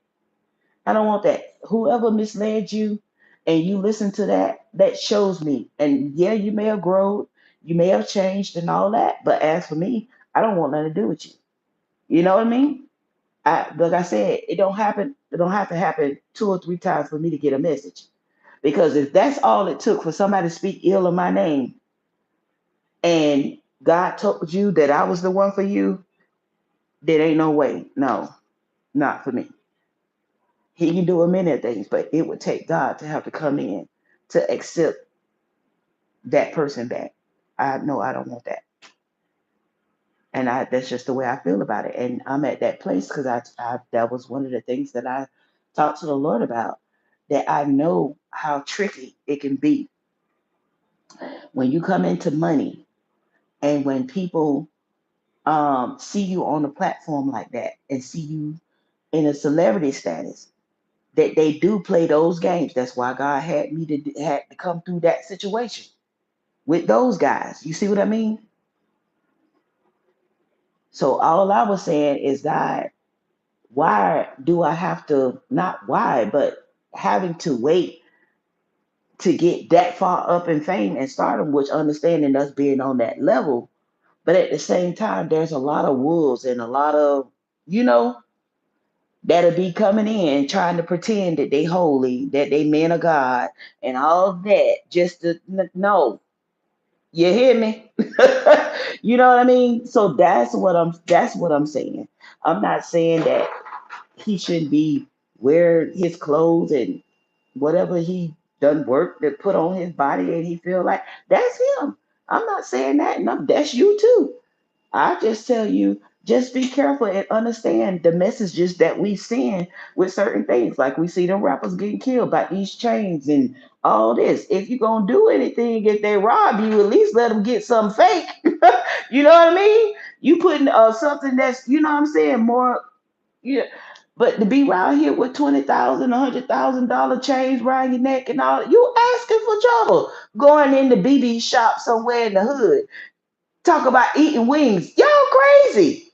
Speaker 1: I don't want that. Whoever misled you and you listen to that, that shows me. And yeah, you may have grown, you may have changed and all that, but as for me, I don't want nothing to do with you. You know what I mean? Like I said, it don't happen. It don't have to happen two or three times for me to get a message. Because if that's all it took for somebody to speak ill of my name and God told you that I was the one for you, there ain't no way. No, not for me. He can do a minute things, but it would take God to have to come in to accept that person back. I know I don't want that. And that's just the way I feel about it. And I'm at that place because that was one of the things that I talked to the Lord about, that I know how tricky it can be when you come into money and when people see you on a platform like that and see you in a celebrity status, that they do play those games. That's why God had me had to come through that situation with those guys. You see what I mean? So all I was saying is, God, why do I have to, not why, but having to wait to get that far up in fame and stardom, which understanding us being on that level, but at the same time, there's a lot of wolves and a lot of, you know, that'll be coming in trying to pretend that they holy, that they men of God, and all that just to no. You hear me? You know what I mean? So that's what I'm saying. I'm not saying that he shouldn't be wear his clothes and whatever he done work that put on his body and he feel like that's him. I'm not saying that. No, that's you too. I just tell you Just be careful and understand the messages that we send with certain things. Like we see them rappers getting killed by these chains and all this. If you're gonna do anything, if they rob you, at least let them get something fake. You know what I mean? You putting something that's, you know what I'm saying, more. Yeah. But to be around here with 20,000, $100,000 chains around your neck and all, you asking for trouble. Going in the BB shop somewhere in the hood, talk about eating wings. Y'all crazy.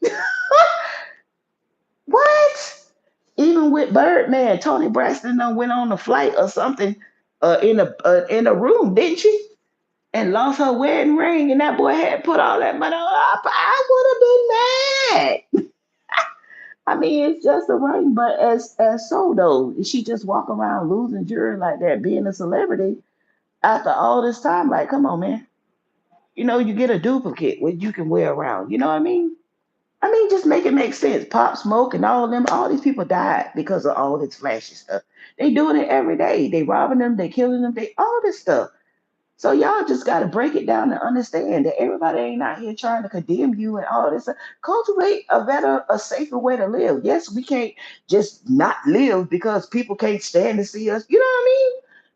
Speaker 1: What? Even with Birdman, Tony Braxton done went on a flight or something in a room, didn't she? And lost her wedding ring, and that boy had put all that money on. I would have been mad. I mean, it's just a ring, but as so though, she just walk around losing jewelry like that, being a celebrity after all this time. Like, come on, man. You know, you get a duplicate what you can wear around. You know what I mean? I mean, just make it make sense. Pop Smoke and all of them, all these people died because of all this flashy stuff. They doing it every day. They robbing them, they killing them, they all this stuff. So y'all just got to break it down and understand that everybody ain't out here trying to condemn you and all this. Cultivate a better, a safer way to live. Yes, we can't just not live because people can't stand to see us. You know what I mean?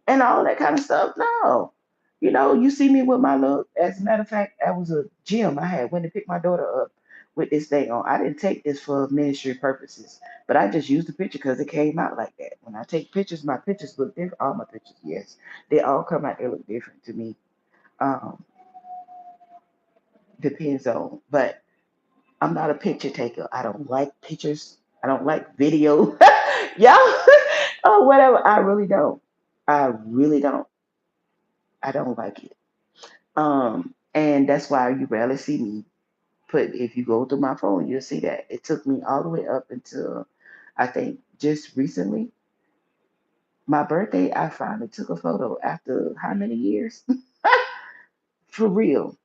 Speaker 1: And all that kind of stuff. No. You know, you see me with my look. As a matter of fact, that was a gym I had went to pick my daughter up with this thing on. I didn't take this for ministry purposes, but I just used the picture because it came out like that. When I take pictures, my pictures look different. All my pictures, yes, they all come out. They look different to me. Um, Depends on, but I'm not a picture taker. I don't like pictures. I don't like video. Yeah, or whatever. I really don't. I really don't. I don't like it. And that's why you rarely see me put. If you go through my phone, you'll see that it took me all the way up until I think just recently, my birthday. I finally took a photo after how many years? For real.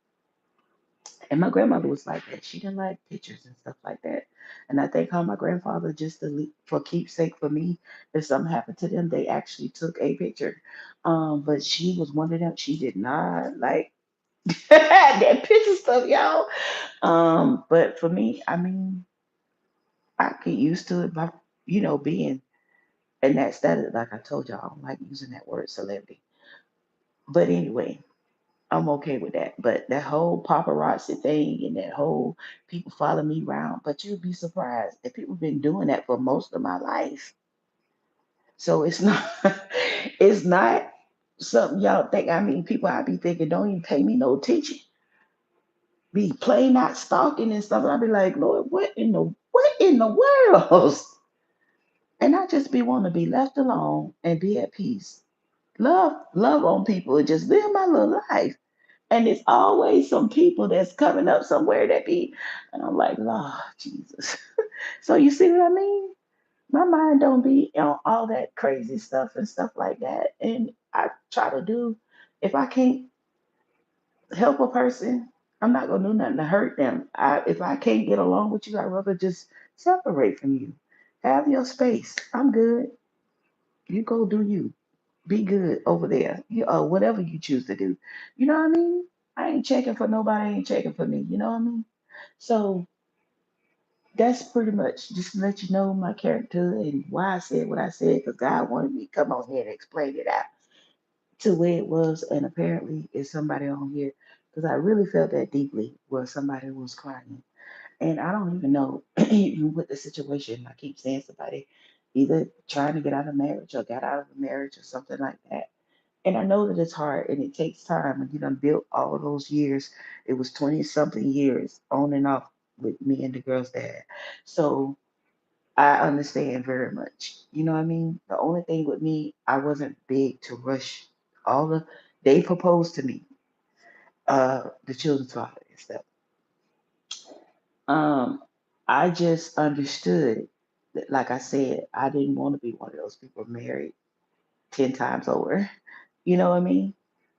Speaker 1: And my grandmother was like that. She didn't like pictures and stuff like that. And I think how my grandfather just for keepsake for me, if something happened to them, they actually took a picture. But she was one of them. She did not like that picture stuff, y'all. But for me, I mean, I get used to it by being and that status. Like I told y'all, I don't like using that word celebrity. But anyway, I'm okay with that. But that whole paparazzi thing and that whole people follow me around, but you'd be surprised that people been doing that for most of my life. So it's not it's not something y'all think. I mean, people I be thinking don't even pay me no attention. Be plain not stalking and stuff. I be like, Lord, what in the world? And I just be want to be left alone and be at peace. Love on people and just live my little life. And it's always some people that's coming up somewhere that be, and I'm like, Lord Jesus. So you see what I mean? My mind don't be on all that crazy stuff and stuff like that. And I try to do, if I can't help a person, I'm not gonna do nothing to hurt them. If I can't get along with you, I'd rather just separate from you. Have your space. I'm good. You go do you. Be good over there. Whatever you choose to do. You know what I mean? I ain't checking for nobody. I ain't checking for me. You know what I mean? So that's pretty much just to let you know my character and why I said what I said because God wanted me to come on here and explain it out to where it was. And apparently, it's somebody on here because I really felt that deeply where somebody was crying. And I don't even know even with the situation. I keep saying somebody either trying to get out of marriage or got out of a marriage or something like that. And I know that it's hard and it takes time. And you done built all of those years. It was 20 something years on and off with me and the girl's dad. So I understand very much. You know what I mean? The only thing with me, I wasn't big to rush all the they proposed to me, the children's father and stuff. Um, I just understood that, like I said, I didn't want to be one of those people married 10 times over. You know what I mean?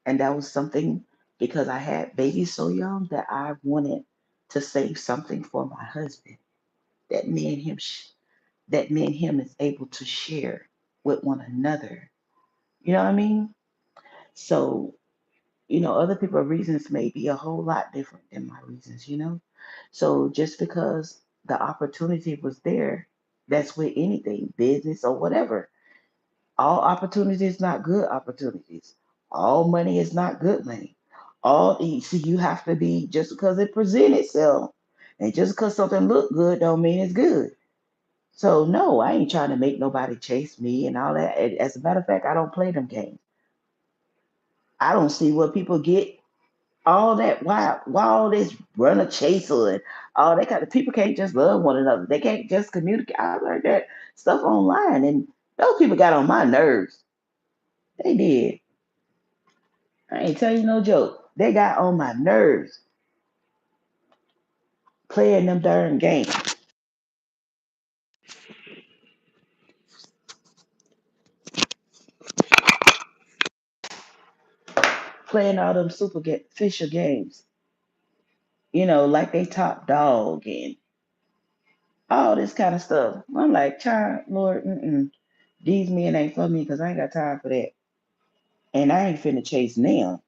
Speaker 1: And that was something because I had babies so young that I wanted to save something for my husband that me and him that me and him is able to share with one another. You know what I mean? So, other people's reasons may be a whole lot different than my reasons, So just because the opportunity was there, that's with anything, business or whatever. All opportunities not good opportunities. All money is not good money. See, you have to be just because it present itself, and just because something look good don't mean it's good. So no, I ain't trying to make nobody chase me and all that. As a matter of fact, I don't play them games. I don't see what people get all that. Why all this run a chaser and all that kind of people can't just love one another. They can't just communicate. I learned that stuff online, and those people got on my nerves. They did. I ain't tell you no joke. They got on my nerves playing them darn games, playing all them fisher games. Like they top dog and all this kind of stuff. I'm like, child, Lord, these men ain't for me because I ain't got time for that. And I ain't finna chase them.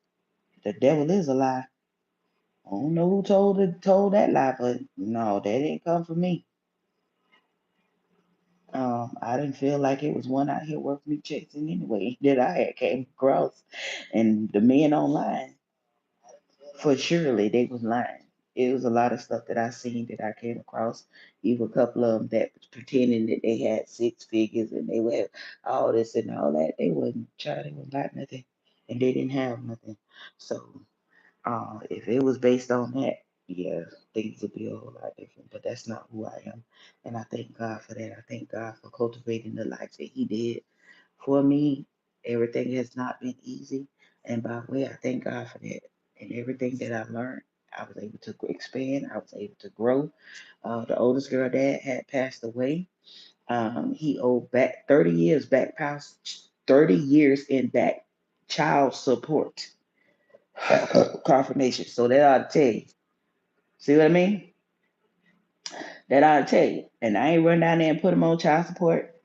Speaker 1: The devil is a lie. I don't know who told that lie, but no, that didn't come from me. I didn't feel like it was one out here worth me chasing anyway that I had came across. And the men online, for surely they was lying. It was a lot of stuff that I seen that I came across. Even a couple of them that was pretending that they had six figures and they were all this and all that. They wasn't trying, they was not nothing, and they didn't have nothing. So if it was based on that, yeah, things would be a whole lot different. But that's not who I am, and I thank God for that. I thank God for cultivating the life that He did for me. Everything has not been easy, and by the way, I thank God for that. And everything that I learned, I was able to expand. I was able to grow. The oldest girl dad had passed away. He owed back 30 years back past 30 years in back child support confirmation. So that ought to tell you. See what I mean? That ought to tell you. And I ain't run down there and put him on child support.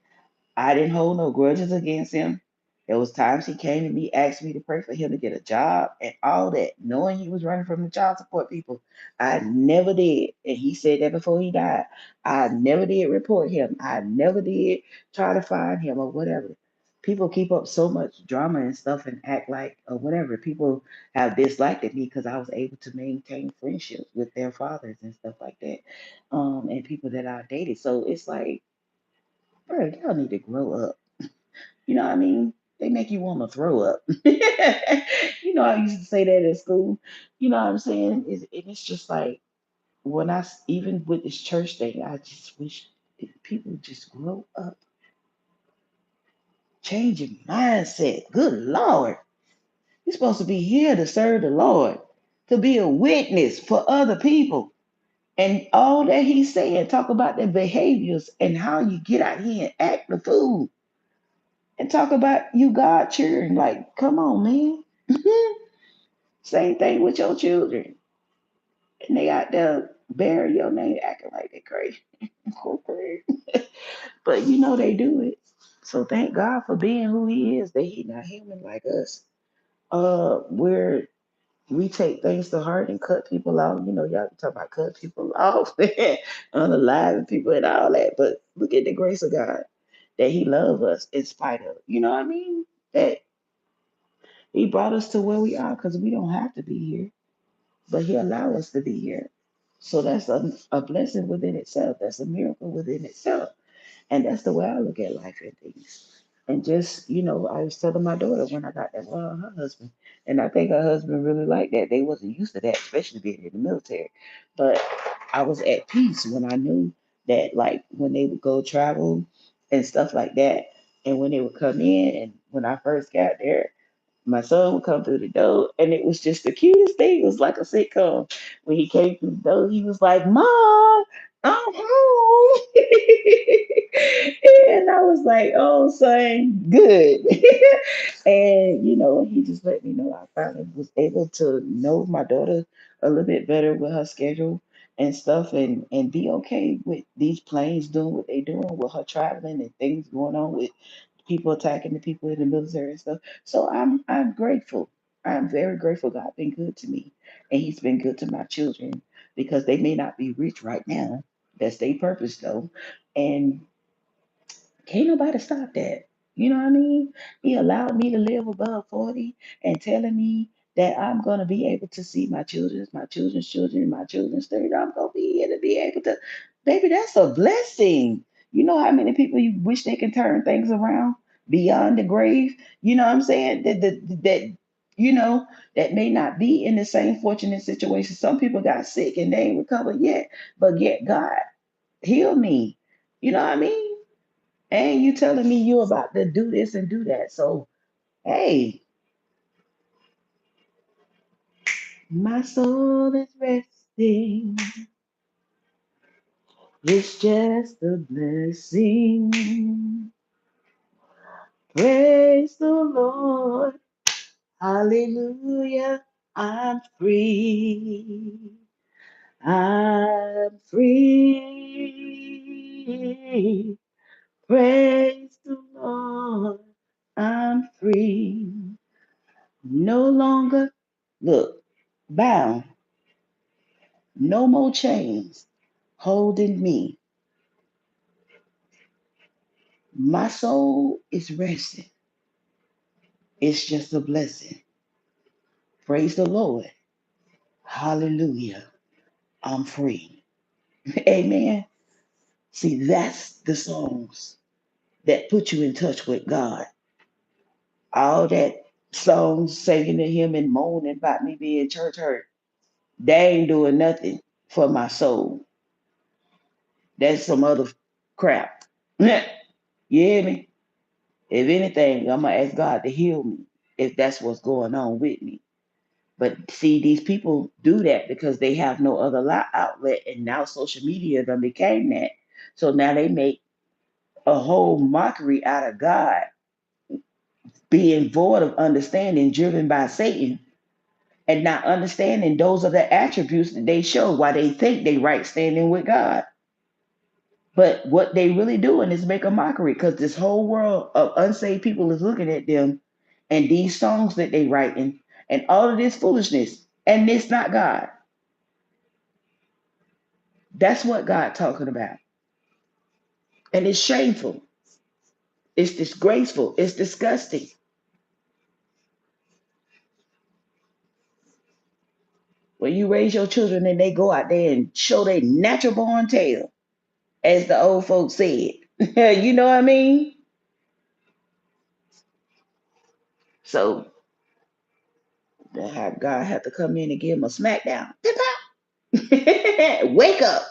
Speaker 1: I didn't hold no grudges against him. There was times he came to me, asked me to pray for him to get a job and all that, knowing he was running from the child support people. I never did. And he said that before he died. I never did report him. I never did try to find him or whatever. People keep up so much drama and stuff and act like or whatever. People have disliked me because I was able to maintain friendships with their fathers and stuff like that. And people that I dated. So it's like, bro, y'all need to grow up. You know what I mean? They make you want to throw up. I used to say that at school. You know what I'm saying? It's just like when even with this church thing, I just wish people just grow up, change your mindset. Good Lord. You're supposed to be here to serve the Lord, to be a witness for other people. And all that he's saying, talk about their behaviors and how you get out here and act the fool. And talk about you God children. Like, come on, man. Same thing with your children. And they out there bearing your name, acting like they crazy. Okay. But they do it. So thank God for being who He is. That He not human like us. Where we take things to heart and cut people out. Y'all talk about cut people off, unalive people and all that. But look at the grace of God that He loves us in spite of. You know what I mean? That He brought us to where we are because we don't have to be here, but He allowed us to be here. So that's a blessing within itself. That's a miracle within itself. And that's the way I look at life and things. And just, I was telling my daughter when I got that her husband. And I think her husband really liked that. They wasn't used to that, especially being in the military. But I was at peace when I knew that, like, when they would go travel and stuff like that, and when they would come in, and when I first got there, my son would come through the door, and it was just the cutest thing. It was like a sitcom. When he came through the door, he was like, "Mom, I'm home." And I was like, "Oh, son, good." And he just let me know I finally was able to know my daughter a little bit better with her schedule and stuff, and be okay with these planes doing what they doing with her traveling and things going on with people attacking the people in the military and stuff. So I'm grateful. I'm very grateful. God been good to me, and He's been good to my children. because they may not be rich right now. That's their purpose though. And can't nobody stop that. You know what I mean? He allowed me to live above 40 and telling me that I'm going to be able to see my children's children, my children's children. I'm going to be here to be able to. Baby, that's a blessing. You know how many people you wish they can turn things around beyond the grave? You know what I'm saying? You know, that may not be in the same fortunate situation. Some people got sick and they ain't recovered yet, but yet God healed me. You know what I mean? And you telling me you about to do this and do that. So, hey, my soul is resting. It's just a blessing. Praise the Lord. Hallelujah. I'm free. I'm free. Praise the Lord. I'm free. No longer, look, bound. No more chains holding me. My soul is resting. It's just a blessing. Praise the Lord. Hallelujah. I'm free. Amen. See, that's the songs that put you in touch with God. All that songs singing to him and moaning about me being church hurt, they ain't doing nothing for my soul. That's some other crap. You hear me? If anything, I'm gonna ask God to heal me if that's what's going on with me. But see, these people do that because they have no other outlet, and now social media done became that. So now they make a whole mockery out of God being void of understanding, driven by Satan, and not understanding those are the attributes that they show why they think they right standing with God. But what they really doing is make a mockery because this whole world of unsaved people is looking at them and these songs that they writing and all of this foolishness. And it's not God. That's what God talking about. And it's shameful. It's disgraceful. It's disgusting. When you raise your children and they go out there and show their natural born tail, as the old folks said. You know what I mean? So God had to come in and give them a smackdown. Wake up.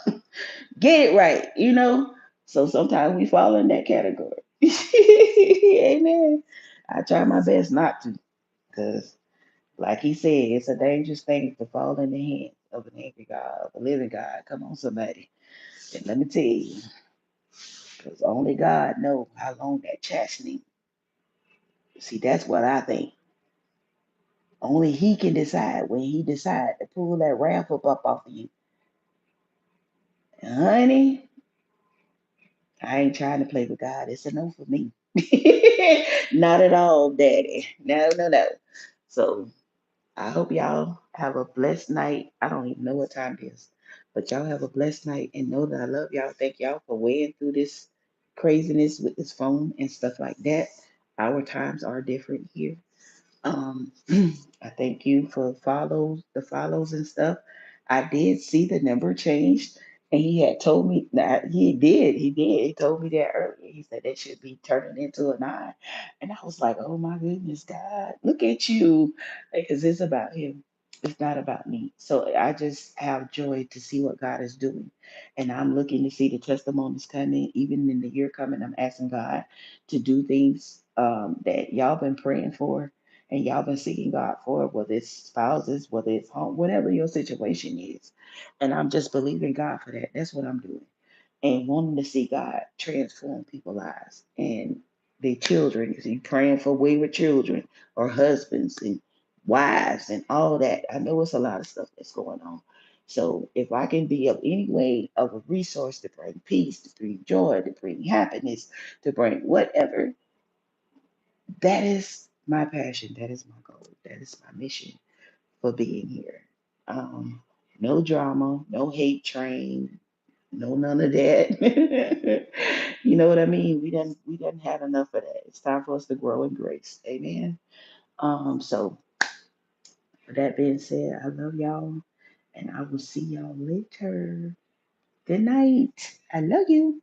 Speaker 1: Get it right, you know? So sometimes we fall in that category. Amen. I try my best not to, because like he said, it's a dangerous thing to fall in the hands of an angry God, of a living God. Come on, somebody. And let me tell you, because only God knows how long that chastening. See, that's what I think. Only he can decide when he decide to pull that wrath up off of you. Honey, I ain't trying to play with God. It's a no for me. Not at all, Daddy. No, no, no. So I hope y'all have a blessed night. I don't even know what time it is, but y'all have a blessed night and know that I love y'all. Thank y'all for weighing through this craziness with this phone and stuff like that. Our times are different here. Um, I thank you for the follows and stuff. I did see the number changed, and he had told me that he did. He told me that earlier. He said that should be turning into a 9, and I was like, oh my goodness, God, look at you, because it's about him. It's not about me. So I just have joy to see what God is doing, and I'm looking to see the testimonies coming, even in the year coming. I'm asking God to do things that y'all been praying for and y'all been seeking God for, whether it's spouses, whether it's home, whatever your situation is. And I'm just believing God for that. That's what I'm doing. And wanting to see God transform people's lives and their children. Is he praying for wayward children or husbands and wives and all that? I know it's a lot of stuff that's going on. So if I can be of any way of a resource to bring peace, to bring joy, to bring happiness, to bring whatever, that is my passion. That is my goal. That is my mission for being here. Um, No drama, no hate train, no none of that. You know what I mean? We done had enough of that. It's time for us to grow in grace. Amen. So with that being said, I love y'all and I will see y'all later. Good night. I love you.